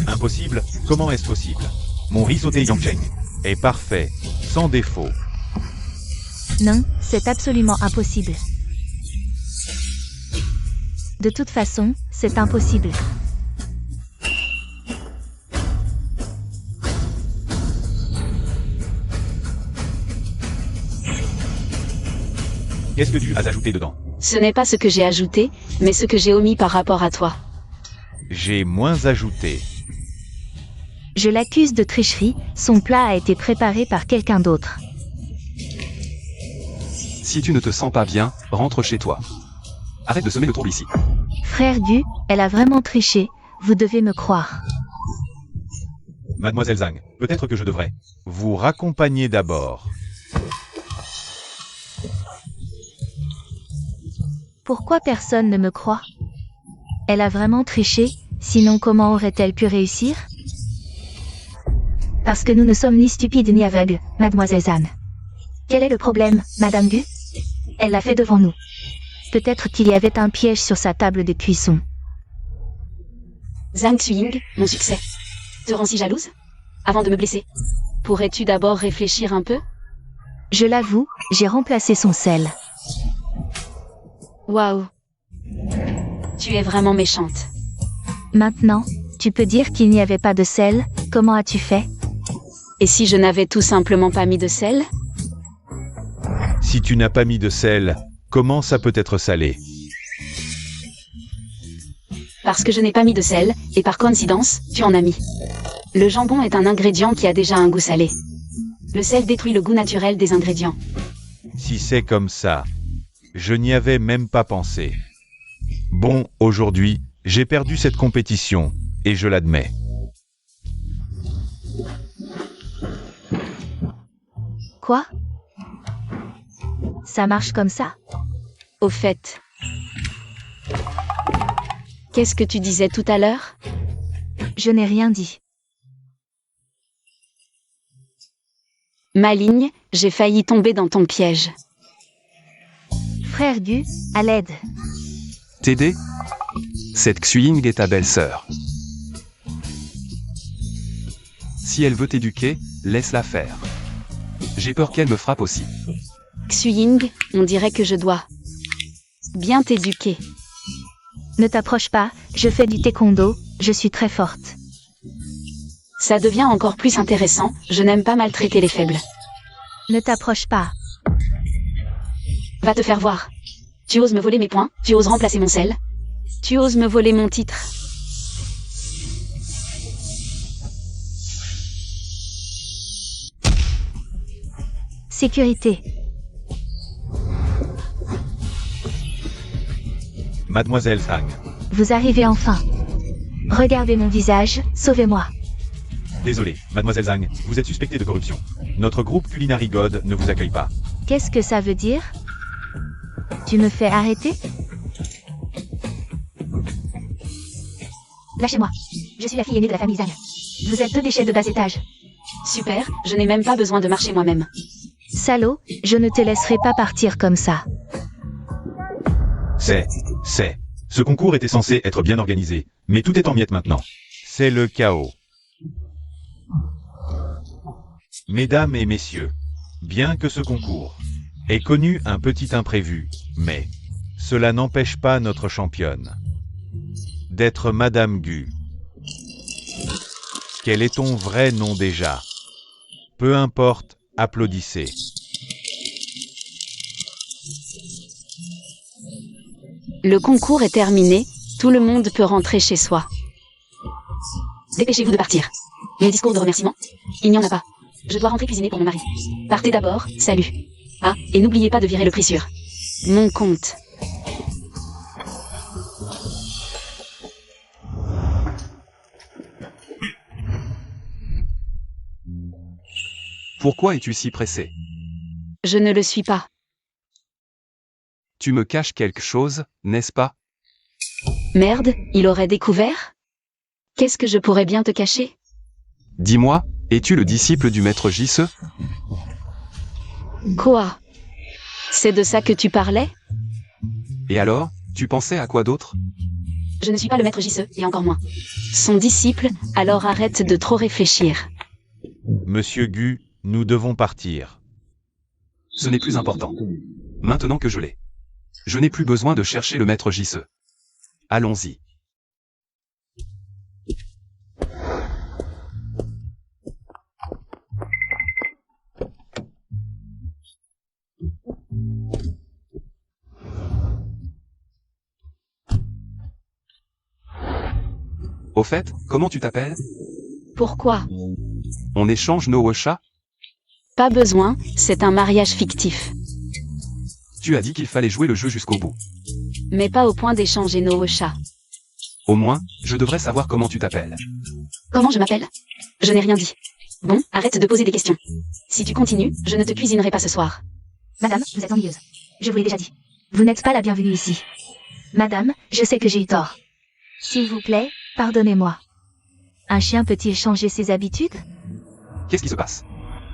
Impossible? Comment est-ce possible? Mon riz sauté Yangcheng est parfait, sans défaut. Non, c'est absolument impossible. De toute façon, c'est impossible. Qu'est-ce que tu as ajouté dedans? Ce n'est pas ce que j'ai ajouté, mais ce que j'ai omis par rapport à toi. J'ai moins ajouté. Je l'accuse de tricherie, son plat a été préparé par quelqu'un d'autre. Si tu ne te sens pas bien, rentre chez toi. Arrête de semer le trouble ici. Frère Gu, elle a vraiment triché, vous devez me croire. Mademoiselle Zhang, peut-être que je devrais vous raccompagner d'abord. Pourquoi personne ne me croit? Elle a vraiment triché, sinon comment aurait-elle pu réussir? Parce que nous ne sommes ni stupides ni aveugles, Mademoiselle Zhang. Quel est le problème, Madame Gu? Elle l'a fait devant nous. Peut-être qu'il y avait un piège sur sa table de cuisson. Zhang Xuying, mon succès. Te rends si jalouse? Avant de me blesser, pourrais-tu d'abord réfléchir un peu? Je l'avoue, j'ai remplacé son sel. Waouh. Tu es vraiment méchante. Maintenant, tu peux dire qu'il n'y avait pas de sel, comment as-tu fait? Et si je n'avais tout simplement pas mis de sel? Si tu n'as pas mis de sel, comment ça peut être salé? Parce que je n'ai pas mis de sel, et par coïncidence, tu en as mis. Le jambon est un ingrédient qui a déjà un goût salé. Le sel détruit le goût naturel des ingrédients. Si c'est comme ça, je n'y avais même pas pensé. Bon, aujourd'hui, j'ai perdu cette compétition, et je l'admets. Quoi? Ça marche comme ça? Au fait. Qu'est-ce que tu disais tout à l'heure? Je n'ai rien dit. Maligne, j'ai failli tomber dans ton piège. Frère Gu, à l'aide. T'aider? Cette Xuying est ta belle-sœur. Si elle veut t'éduquer, laisse-la faire. J'ai peur qu'elle me frappe aussi. Xuying, on dirait que je dois bien t'éduquer. Ne t'approche pas, je fais du taekwondo, je suis très forte. Ça devient encore plus intéressant, je n'aime pas maltraiter les faibles. Ne t'approche pas. Va te faire voir. Tu oses me voler mes points, tu oses remplacer mon sel. Tu oses me voler mon titre. Sécurité. Mademoiselle Zhang. Vous arrivez enfin. Regardez mon visage, sauvez-moi. Désolé, Mademoiselle Zhang, vous êtes suspectée de corruption. Notre groupe Culinary God ne vous accueille pas. Qu'est-ce que ça veut dire? Tu me fais arrêter? Lâchez-moi. Je suis la fille aînée de la famille Zhang. Vous êtes deux déchets de bas étage. Super, je n'ai même pas besoin de marcher moi-même. Salaud, je ne te laisserai pas partir comme ça. Ce concours était censé être bien organisé, mais tout est en miettes maintenant. C'est le chaos. Mesdames et messieurs, bien que ce concours ait connu un petit imprévu, mais cela n'empêche pas notre championne d'être Madame Gu. Quel est ton vrai nom déjà? Peu importe, applaudissez. Le concours est terminé, tout le monde peut rentrer chez soi. Dépêchez-vous de partir. Les discours de remerciement? Il n'y en a pas. Je dois rentrer cuisiner pour mon mari. Partez d'abord, salut. Ah, et n'oubliez pas de virer le prix sur mon compte. Pourquoi es-tu si pressé? Je ne le suis pas. Tu me caches quelque chose, n'est-ce pas? Merde, il aurait découvert? Qu'est-ce que je pourrais bien te cacher? Dis-moi, es-tu le disciple du maître Jisse? Quoi? C'est de ça que tu parlais? Et alors, tu pensais à quoi d'autre? Je ne suis pas le maître JCE, et encore moins son disciple, alors arrête de trop réfléchir. Monsieur Gu, nous devons partir. Ce n'est plus important. Maintenant que je l'ai. Je n'ai plus besoin de chercher le maître JCE. Allons-y. Au fait, comment tu t'appelles? Pourquoi? On échange nos woshas? Pas besoin, c'est un mariage fictif. Tu as dit qu'il fallait jouer le jeu jusqu'au bout. Mais pas au point d'échanger nos chats. Au moins, je devrais savoir comment tu t'appelles. Comment je m'appelle? Je n'ai rien dit. Bon, arrête de poser des questions. Si tu continues, je ne te cuisinerai pas ce soir. Madame, vous êtes ennuyeuse. Je vous l'ai déjà dit. Vous n'êtes pas la bienvenue ici. Madame, je sais que j'ai eu tort. S'il vous plaît, pardonnez-moi. Un chien peut-il changer ses habitudes? Qu'est-ce qui se passe?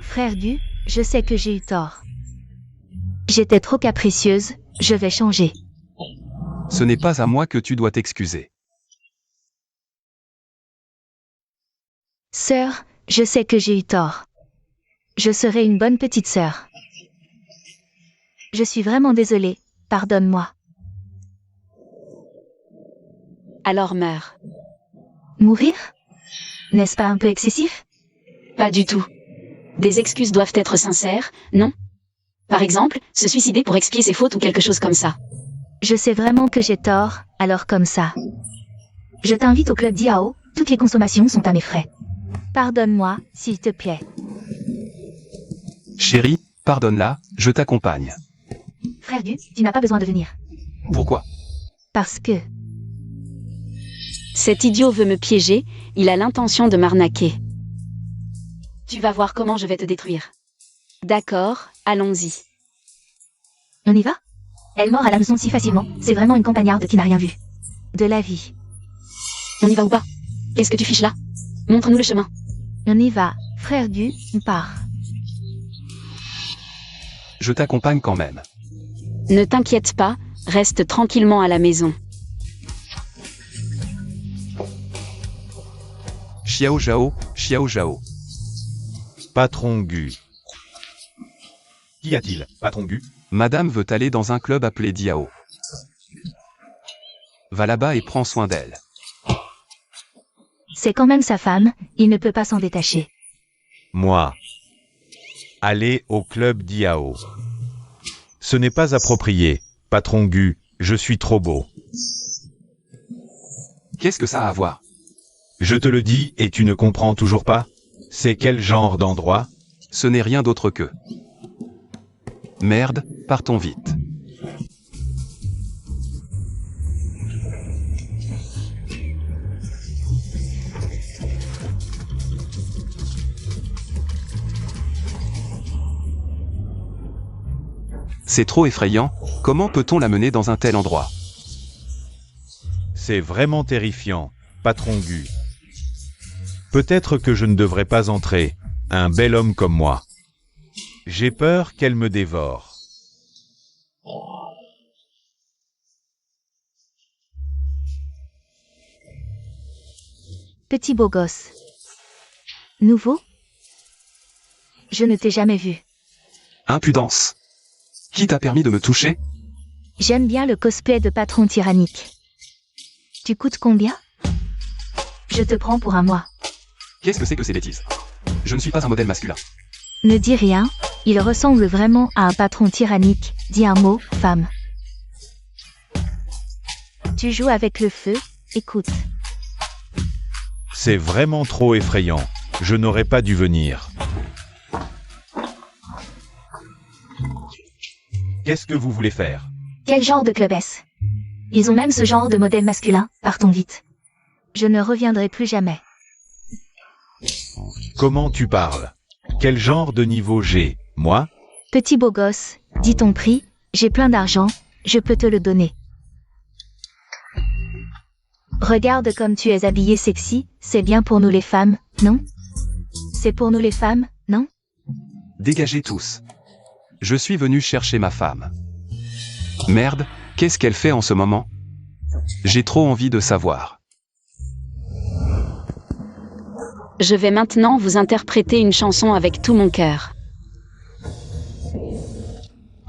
Frère Gu, je sais que j'ai eu tort. J'étais trop capricieuse, je vais changer. Ce n'est pas à moi que tu dois t'excuser. Sœur, je sais que j'ai eu tort. Je serai une bonne petite sœur. Je suis vraiment désolée, pardonne-moi. Alors meurs. Mourir? N'est-ce pas un peu excessif? Pas du tout. Des excuses doivent être sincères, non? Par exemple, se suicider pour expier ses fautes ou quelque chose comme ça. Je sais vraiment que j'ai tort, alors comme ça. Je t'invite au club Diao, toutes les consommations sont à mes frais. Pardonne-moi, s'il te plaît. Chérie, pardonne-la, je t'accompagne. Frère Gu, tu n'as pas besoin de venir. Pourquoi? Parce que... Cet idiot veut me piéger, il a l'intention de m'arnaquer. Tu vas voir comment je vais te détruire. D'accord, allons-y. On y va? Elle mord à l'hameçon si facilement, c'est vraiment une campagnarde qui n'a rien vu. De la vie. On y va ou pas? Qu'est-ce que tu fiches là? Montre-nous le chemin. On y va, frère Gu, on part. Je t'accompagne quand même. Ne t'inquiète pas, reste tranquillement à la maison. Xiao Zhao, Xiao Zhao. Patron Gu. Qu'y a-t-il, patron Gu? Madame veut aller dans un club appelé Diao. Va là-bas et prends soin d'elle. C'est quand même sa femme, il ne peut pas s'en détacher. Moi. Aller au club Diao. Ce n'est pas approprié, patron Gu, je suis trop beau. Qu'est-ce que ça a à voir? Je te le dis et tu ne comprends toujours pas? C'est quel genre d'endroit? Ce n'est rien d'autre que... Merde, partons vite. C'est trop effrayant, comment peut-on la mener dans un tel endroit? C'est vraiment terrifiant, patron Gu. Peut-être que je ne devrais pas entrer, un bel homme comme moi. J'ai peur qu'elle me dévore. Petit beau gosse. Nouveau? Je ne t'ai jamais vu. Impudence. Qui t'a permis de me toucher? J'aime bien le cosplay de patron tyrannique. Tu coûtes combien? Je te prends pour un mois. Qu'est-ce que c'est que ces bêtises? Je ne suis pas un modèle masculin. Ne dis rien, il ressemble vraiment à un patron tyrannique, dis un mot, femme. Tu joues avec le feu, écoute. C'est vraiment trop effrayant, je n'aurais pas dû venir. Qu'est-ce que vous voulez faire? Quel genre de club est-ce? Ils ont même ce genre de modèle masculin, partons vite. Je ne reviendrai plus jamais. Comment tu parles? Quel genre de niveau j'ai, moi? Petit beau gosse, dis ton prix, j'ai plein d'argent, je peux te le donner. Regarde comme tu es habillée sexy, c'est bien pour nous les femmes, non? C'est pour nous les femmes, non? Dégagez tous. Je suis venu chercher ma femme. Merde, qu'est-ce qu'elle fait en ce moment? J'ai trop envie de savoir. Je vais maintenant vous interpréter une chanson avec tout mon cœur.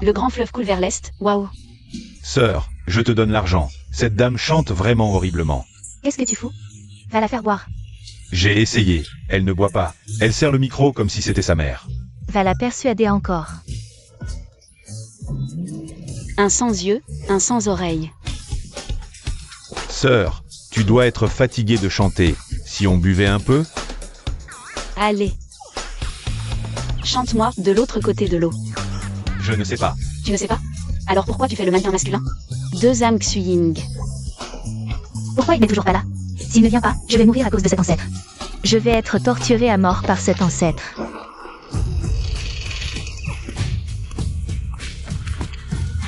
Le grand fleuve coule vers l'est, waouh. Sœur, je te donne l'argent. Cette dame chante vraiment horriblement. Qu'est-ce que tu fous? Va la faire boire. J'ai essayé. Elle ne boit pas. Elle serre le micro comme si c'était sa mère. Va la persuader encore. Un sans yeux, un sans oreille. Sœur, tu dois être fatiguée de chanter. Si on buvait un peu? Allez. Chante-moi de l'autre côté de l'eau. Je ne sais pas. Tu ne sais pas? Alors pourquoi tu fais le mannequin masculin? Deux âmes Xuying. Pourquoi il n'est toujours pas là? S'il ne vient pas, je vais mourir à cause de cet ancêtre. Je vais être torturé à mort par cet ancêtre.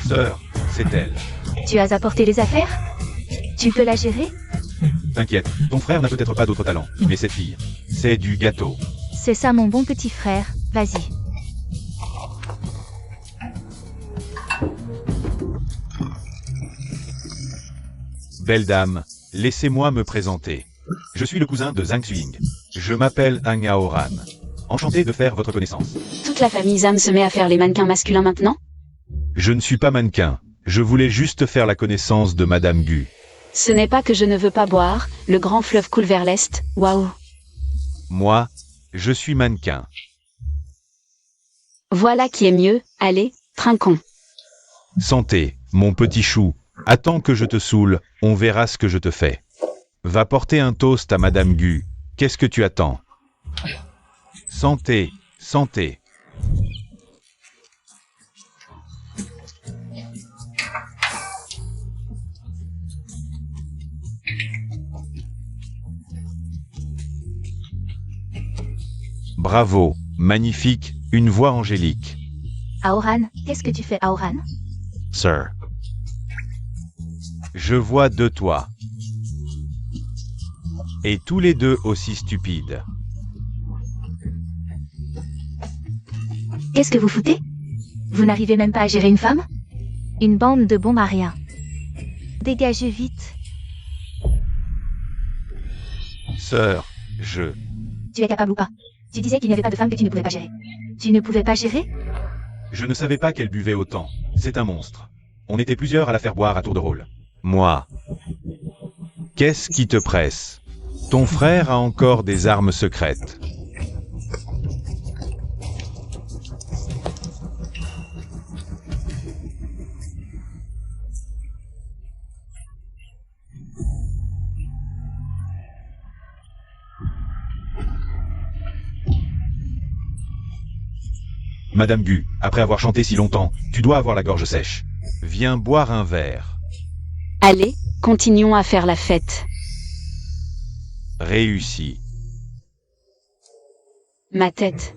Sœur, c'est elle. Tu as apporté les affaires? Tu peux la gérer? T'inquiète, ton frère n'a peut-être pas d'autre talent, mais cette fille, c'est du gâteau. C'est ça mon bon petit frère, vas-y. Belle dame, laissez-moi me présenter. Je suis le cousin de Zhang Xuying. Je m'appelle Hang Aoran. Enchanté de faire votre connaissance. Toute la famille Zam se met à faire les mannequins masculins maintenant? Je ne suis pas mannequin. Je voulais juste faire la connaissance de Madame Gu. Ce n'est pas que je ne veux pas boire, le grand fleuve coule vers l'est, waouh. Moi, je suis mannequin. Voilà qui est mieux, allez, trinquons. Santé, mon petit chou. Attends que je te saoule, on verra ce que je te fais. Va porter un toast à Madame Gu. Qu'est-ce que tu attends? Santé, santé. Bravo, magnifique, une voix angélique. Aoran, qu'est-ce que tu fais, Aoran? Sir. Je vois de toi. Et tous les deux aussi stupides. Qu'est-ce que vous foutez? Vous n'arrivez même pas à gérer une femme? Une bande de bons mariens. Dégagez vite. Sœur, Tu es capable ou pas? Tu disais qu'il n'y avait pas de femme que tu ne pouvais pas gérer. Tu ne pouvais pas gérer? Je ne savais pas qu'elle buvait autant. C'est un monstre. On était plusieurs à la faire boire à tour de rôle. Moi. Qu'est-ce qui te presse? Ton frère a encore des armes secrètes. Madame Gu, après avoir chanté si longtemps, tu dois avoir la gorge sèche. Viens boire un verre. Allez, continuons à faire la fête. Réussi. Ma tête.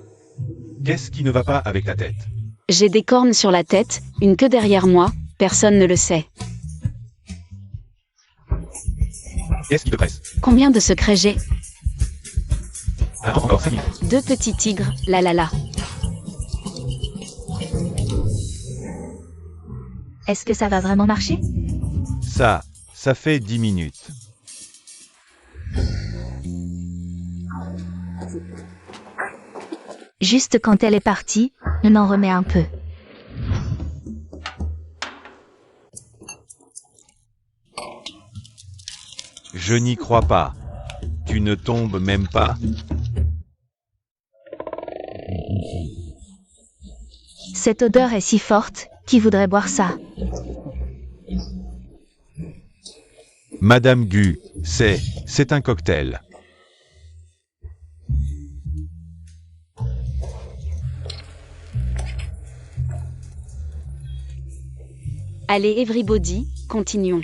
Qu'est-ce qui ne va pas avec ta tête? J'ai des cornes sur la tête, une queue derrière moi, personne ne le sait. Qu'est-ce qui te presse? Combien de secrets j'ai? Attends encore 5 minutes. Deux petits tigres, la la la. Est-ce que ça va vraiment marcher? Ça fait 10 minutes. Juste quand elle est partie, on en remet un peu. Je n'y crois pas. Tu ne tombes même pas. Cette odeur est si forte, qui voudrait boire ça? Madame Gu, c'est un cocktail. Allez everybody, continuons.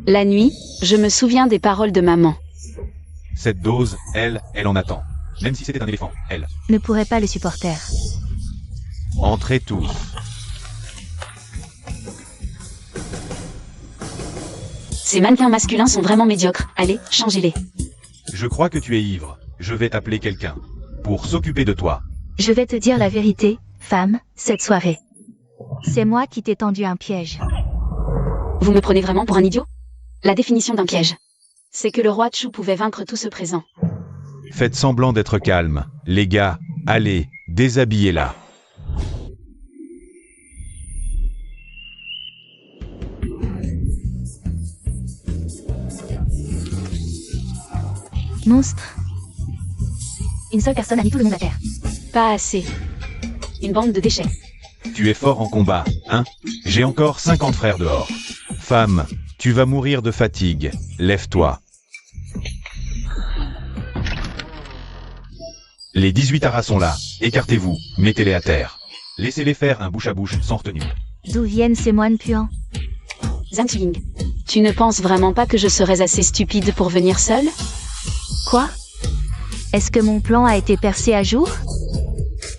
La nuit, je me souviens des paroles de maman. Cette dose, elle en attend. Même si c'était un éléphant, elle. Ne pourrait pas le supporter. Entrez tous. Ces mannequins masculins sont vraiment médiocres, allez, changez-les. Je crois que tu es ivre. Je vais t'appeler quelqu'un. Pour s'occuper de toi. Je vais te dire la vérité, femme, cette soirée. C'est moi qui t'ai tendu un piège. Vous me prenez vraiment pour un idiot? La définition d'un piège. C'est que le roi Chu pouvait vaincre tout ce présent. Faites semblant d'être calme. Les gars, allez, déshabillez-la. Monstre. Une seule personne a mis tout le monde à terre. Pas assez. Une bande de déchets. Tu es fort en combat, hein? J'ai encore 50 frères dehors. Femme, tu vas mourir de fatigue. Lève-toi. Les 18 aras sont là. Écartez-vous, mettez-les à terre. Laissez-les faire un bouche à bouche sans retenue. D'où viennent ces moines puants? Zhang Xuying, tu ne penses vraiment pas que je serais assez stupide pour venir seule? Quoi? Est-ce que mon plan a été percé à jour?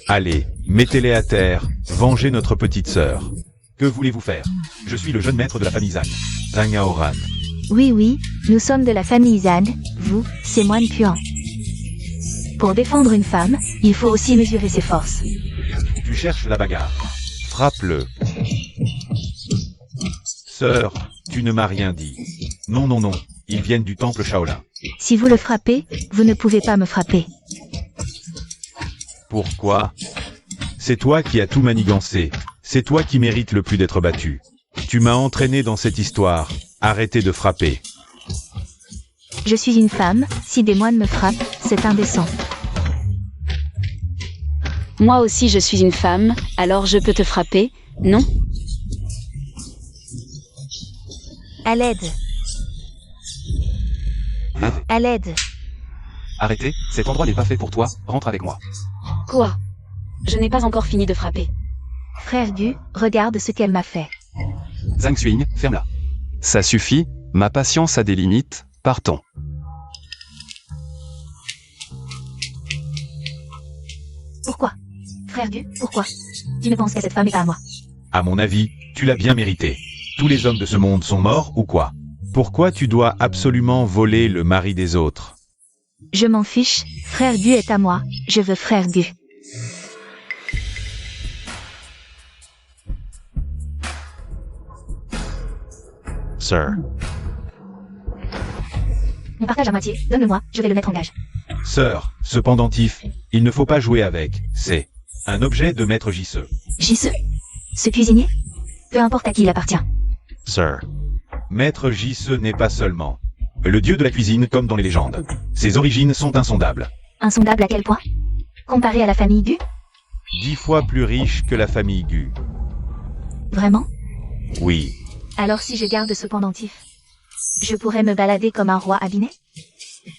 Allez, mettez-les à terre. Vengez notre petite sœur. Que voulez-vous faire? Je suis le jeune maître de la famille Zhang. Zhang Aoran. Oui, nous sommes de la famille Zhang, vous, ces moines puants. Pour défendre une femme, il faut aussi mesurer ses forces. Tu cherches la bagarre. Frappe-le. Sœur, tu ne m'as rien dit. Non, ils viennent du temple Shaolin. Si vous le frappez, vous ne pouvez pas me frapper. Pourquoi? C'est toi qui as tout manigancé. C'est toi qui mérites le plus d'être battu. Tu m'as entraîné dans cette histoire. Arrêtez de frapper. Je suis une femme, si des moines me frappent, c'est indécent. Moi aussi je suis une femme, alors je peux te frapper, non? À l'aide. À l'aide. Arrêtez, cet endroit n'est pas fait pour toi, rentre avec moi. Quoi? Je n'ai pas encore fini de frapper. Frère Gu, regarde ce qu'elle m'a fait. Zhang Xuying, ferme-la. Ça suffit, ma patience a des limites, partons. Pourquoi? Frère Gu, pourquoi? Tu ne penses qu'à cette femme et pas à moi. À mon avis, tu l'as bien mérité. Tous les hommes de ce monde sont morts ou quoi? Pourquoi tu dois absolument voler le mari des autres? Je m'en fiche, Frère Gu est à moi, je veux Frère Gu. Sir. On partage à moitié, donne-le-moi, je vais le mettre en gage. Sœur, ce pendentif, il ne faut pas jouer avec. C'est un objet de maître Jisse. Jisse? Ce cuisinier? Peu importe à qui il appartient. Sir. Maître Jisse n'est pas seulement le dieu de la cuisine comme dans les légendes. Ses origines sont insondables. Insondable à quel point? Comparé à la famille Gu? 10 fois plus riche que la famille Gu. Vraiment? Oui. Alors si je garde ce pendentif, je pourrais me balader comme un roi abiné?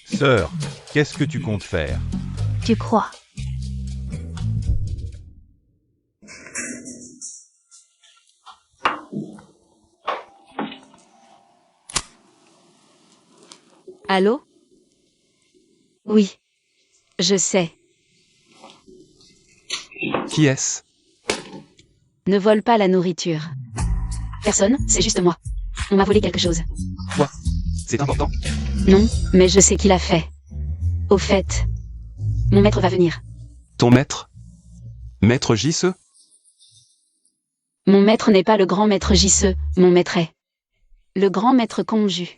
Sœur, qu'est-ce que tu comptes faire? Tu crois? Allô? Oui. Je sais. Qui est-ce? Ne vole pas la nourriture. Personne, c'est juste moi. On m'a volé quelque chose. Quoi? C'est important? Non, mais je sais qui l'a fait. Au fait, mon maître va venir. Ton maître? Maître Jisse? Mon maître n'est pas le grand maître Jisse, mon maître est le grand maître Kongju.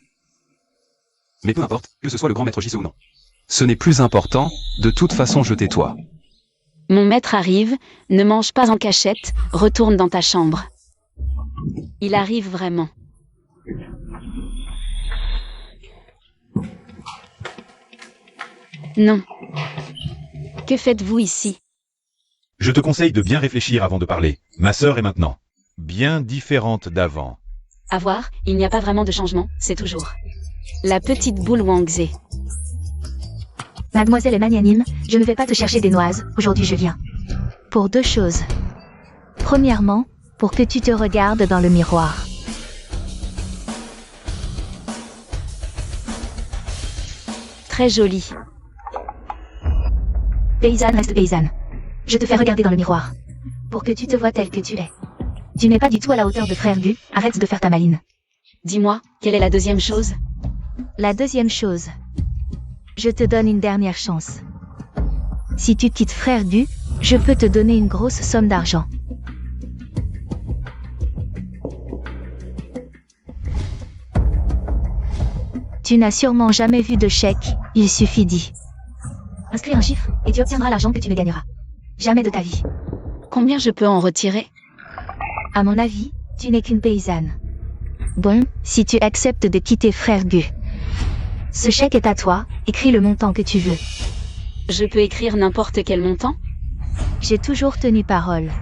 Mais peu importe, que ce soit le grand maître Jisse ou non. Ce n'est plus important, de toute façon je tais-toi. Mon maître arrive, ne mange pas en cachette, retourne dans ta chambre. Il arrive vraiment. Non. Que faites-vous ici? Je te conseille de bien réfléchir avant de parler. Ma sœur est maintenant bien différente d'avant. À voir, il n'y a pas vraiment de changement, c'est toujours la petite boule Wangzhe. Mademoiselle est magnanime, je ne vais pas te chercher des noises, aujourd'hui je viens. Pour deux choses. Premièrement, pour que tu te regardes dans le miroir. Très joli. Paysanne reste paysanne. Je te fais regarder dans le miroir. Pour que tu te vois tel que tu es. Tu n'es pas du tout à la hauteur de Frère Gu, arrête de faire ta maline. Dis-moi, quelle est la deuxième chose? La deuxième chose. Je te donne une dernière chance. Si tu quittes Frère Gu, je peux te donner une grosse somme d'argent. Tu n'as sûrement jamais vu de chèque, il suffit d'y inscrire un chiffre et tu obtiendras l'argent que tu ne gagneras jamais de ta vie. Combien je peux en retirer? À mon avis, tu n'es qu'une paysanne. Bon, si tu acceptes de quitter Frère Gu. Ce chèque est à toi, écris le montant que tu veux. Je peux écrire n'importe quel montant? J'ai toujours tenu parole.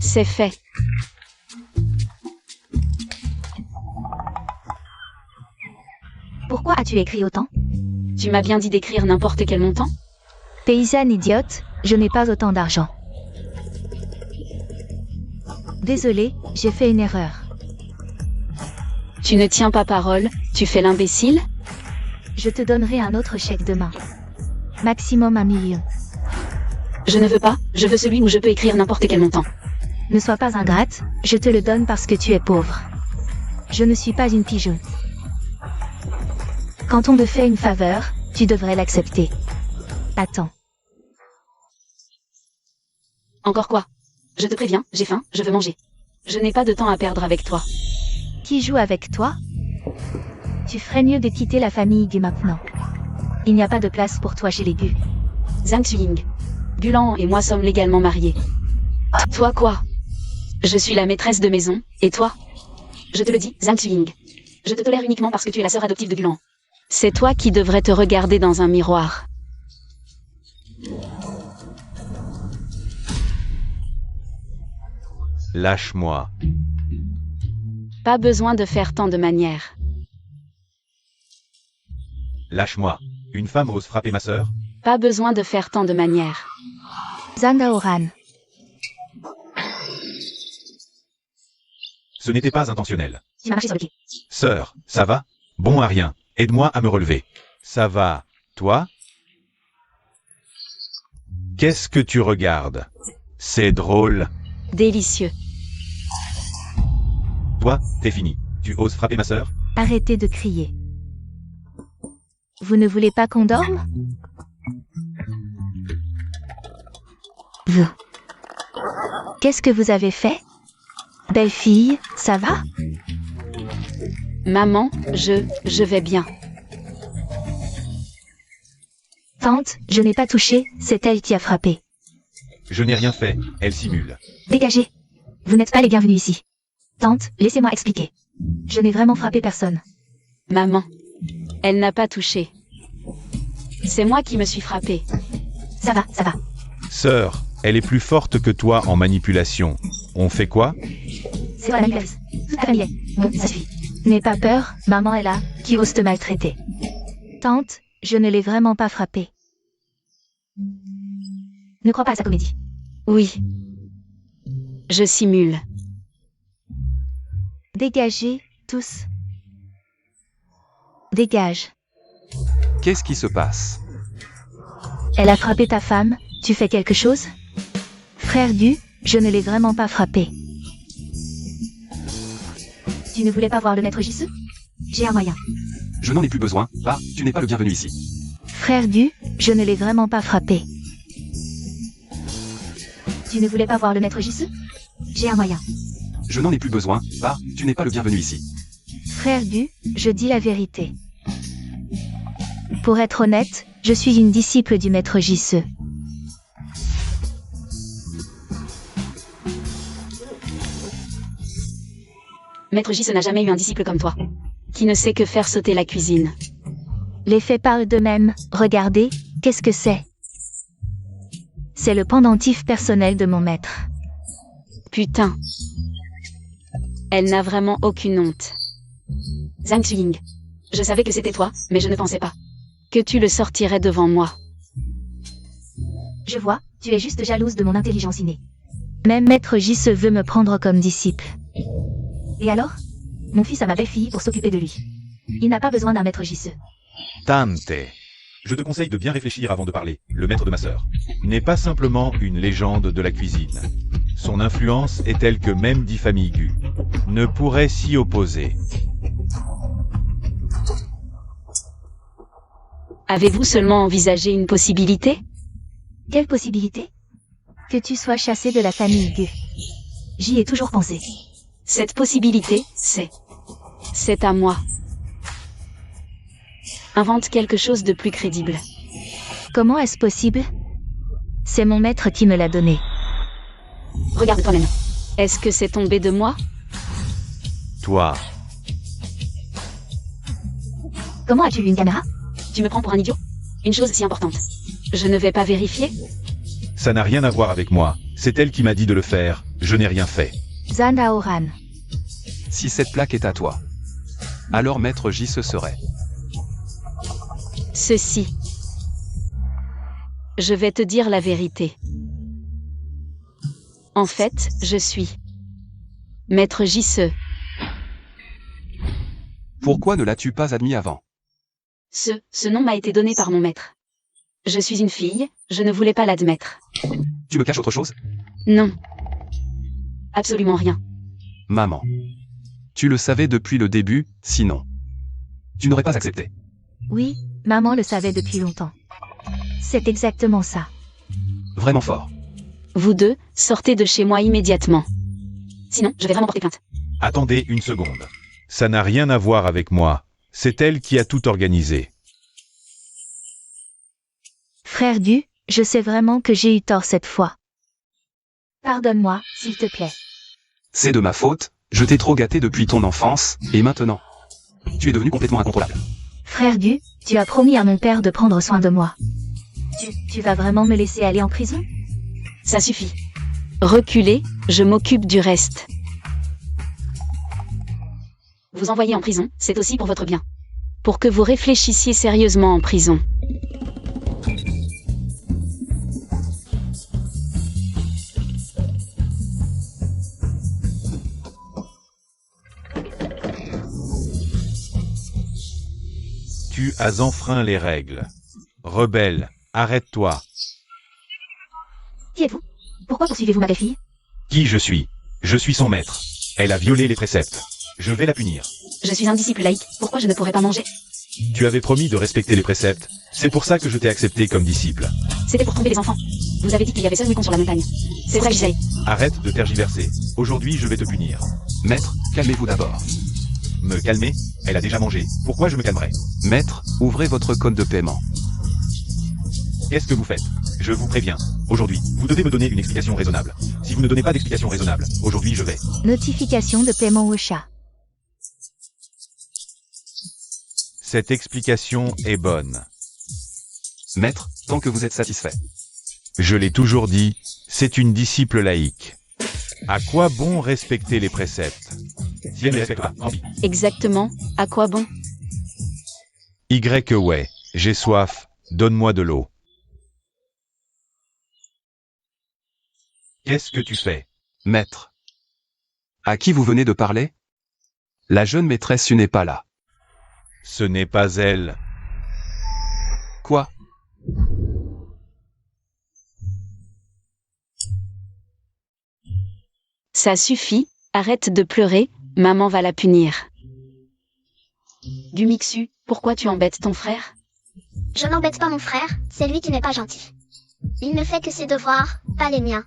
C'est fait. Pourquoi as-tu écrit autant? Tu m'as bien dit d'écrire n'importe quel montant? Paysanne idiote, je n'ai pas autant d'argent. Désolé, j'ai fait une erreur. Tu ne tiens pas parole, tu fais l'imbécile? Je te donnerai un autre chèque demain. Maximum 1 million. Je ne veux pas, je veux celui où je peux écrire n'importe quel montant. Ne sois pas ingrate, je te le donne parce que tu es pauvre. Je ne suis pas une pigeon. Quand on te fait une faveur, tu devrais l'accepter. Attends. Encore quoi? Je te préviens, j'ai faim, je veux manger. Je n'ai pas de temps à perdre avec toi. Qui joue avec toi? Tu ferais mieux de quitter la famille Gu maintenant. Il n'y a pas de place pour toi chez les Gu. Zhang Xueying. Gulan et moi sommes légalement mariés. Toi quoi? Je suis la maîtresse de maison, et toi? Je te le dis, Zhang Xueying. Je te tolère uniquement parce que tu es la sœur adoptive de Gulan. C'est toi qui devrais te regarder dans un miroir. Lâche-moi. Pas besoin de faire tant de manières. Lâche-moi. Une femme ose frapper ma sœur? Pas besoin de faire tant de manières. Zhang Daoran. Ce n'était pas intentionnel. Tu m'as marché sur le pied. Sœur, ça va? Bon à rien. Aide-moi à me relever. Ça va, toi? Qu'est-ce que tu regardes? C'est drôle. Délicieux. Toi, t'es fini. Tu oses frapper ma sœur? Arrêtez de crier. Vous ne voulez pas qu'on dorme? Vous. Qu'est-ce que vous avez fait? Belle fille, ça va? Maman, je vais bien. Tante, je n'ai pas touché, c'est elle qui a frappé. Je n'ai rien fait, elle simule. Dégagez. Vous n'êtes pas les bienvenus ici. Tante, laissez-moi expliquer. Je n'ai vraiment frappé personne. Maman. Elle n'a pas touché. C'est moi qui me suis frappée. Ça va, ça va. Sœur, elle est plus forte que toi en manipulation. On fait quoi? C'est toi la manipulatrice. Toute ta famille est. Bon, ça suffit. N'aie pas peur, maman est là, qui ose te maltraiter. Tante, je ne l'ai vraiment pas frappé. Ne crois pas à sa comédie. Oui. Je simule. Dégagez, tous. Dégage. Qu'est-ce qui se passe? Elle a frappé ta femme, tu fais quelque chose? Frère Gu, je ne l'ai vraiment pas frappé. Tu ne voulais pas voir le maître Jisoo? J'ai un moyen. Je n'en ai plus besoin, bah, tu n'es pas le bienvenu ici. Frère Gu, je ne l'ai vraiment pas frappé. Tu ne voulais pas voir le maître Jisoo? J'ai un moyen. Je n'en ai plus besoin, bah, tu n'es pas le bienvenu ici. Frère Gu, je dis la vérité. Pour être honnête, je suis une disciple du maître Jisoo. Maître Jisoo n'a jamais eu un disciple comme toi. Qui ne sait que faire sauter la cuisine. Les faits parlent d'eux-mêmes, regardez, qu'est-ce que c'est? C'est le pendentif personnel de mon maître. Putain. Elle n'a vraiment aucune honte. Zhang Xueying. Je savais que c'était toi, mais je ne pensais pas que tu le sortirais devant moi. Je vois, tu es juste jalouse de mon intelligence innée. Même maître Jisoo veut me prendre comme disciple. Et alors? Mon fils a ma belle-fille pour s'occuper de lui. Il n'a pas besoin d'un maître Jisoo. Tante. Je te conseille de bien réfléchir avant de parler. Le maître de ma sœur n'est pas simplement une légende de la cuisine. Son influence est telle que même 10 familles Gu ne pourraient s'y opposer. Avez-vous seulement envisagé une possibilité? Quelle possibilité? Que tu sois chassé de la famille Gu. J'y ai toujours pensé. Cette possibilité, c'est à moi. Invente quelque chose de plus crédible. Comment est-ce possible? C'est mon maître qui me l'a donné. Regarde toi-même. Est-ce que c'est tombé de moi? Toi. Comment as-tu vu une caméra? Tu me prends pour un idiot? Une chose si importante. Je ne vais pas vérifier? Ça n'a rien à voir avec moi. C'est elle qui m'a dit de le faire. Je n'ai rien fait. Zan Aoran. Si cette plaque est à toi, alors Maître J ce serait. Ceci. Je vais te dire la vérité. En fait, je suis Maître J. Pourquoi ne l'as-tu pas admis avant? Ce nom m'a été donné par mon maître. Je suis une fille, je ne voulais pas l'admettre. Tu me caches autre chose? Non. Absolument rien. Maman. Tu le savais depuis le début, sinon. Tu n'aurais pas accepté. Oui, maman le savait depuis longtemps. C'est exactement ça. Vraiment fort. Vous deux, sortez de chez moi immédiatement. Sinon, je vais vraiment porter plainte. Attendez une seconde. Ça n'a rien à voir avec moi. C'est elle qui a tout organisé. Frère Gu, je sais vraiment que j'ai eu tort cette fois. Pardonne-moi, s'il te plaît. C'est de ma faute, je t'ai trop gâté depuis ton enfance, et maintenant, tu es devenu complètement incontrôlable. Frère Gu, tu as promis à mon père de prendre soin de moi. Tu vas vraiment me laisser aller en prison? Ça suffit. Reculez, je m'occupe du reste. Vous envoyer en prison, c'est aussi pour votre bien. Pour que vous réfléchissiez sérieusement en prison. Tu as enfreint les règles. Rebelle, arrête-toi. Qui êtes-vous? Pourquoi poursuivez-vous ma belle-fille? Qui je suis? Je suis son maître. Elle a violé les préceptes. Je vais la punir. Je suis un disciple laïque, pourquoi je ne pourrais pas manger? Tu avais promis de respecter les préceptes. C'est pour ça que je t'ai accepté comme disciple. C'était pour tromper les enfants. Vous avez dit qu'il y avait seul Wukong sur la montagne. C'est vrai que j'essaye. Arrête de tergiverser. Aujourd'hui, je vais te punir. Maître, calmez-vous d'abord. Me calmer? Elle a déjà mangé. Pourquoi je me calmerais? Maître, ouvrez votre code de paiement. Qu'est-ce que vous faites? Je vous préviens. Aujourd'hui, vous devez me donner une explication raisonnable. Si vous ne donnez pas d'explication raisonnable, aujourd'hui je vais. Notification de paiement au chat. Cette explication est bonne. Maître, tant que vous êtes satisfait. Je l'ai toujours dit, c'est une disciple laïque. À quoi bon respecter les préceptes? Si elle ne les respecte pas, tant pis. Exactement, à quoi bon? Ouais, j'ai soif, donne-moi de l'eau. Qu'est-ce que tu fais? Maître. À qui vous venez de parler? La jeune maîtresse n'est pas là. Ce n'est pas elle. Quoi? Ça suffit, arrête de pleurer, maman va la punir. Gumixu, pourquoi tu embêtes ton frère? Je n'embête pas mon frère, c'est lui qui n'est pas gentil. Il ne fait que ses devoirs, pas les miens.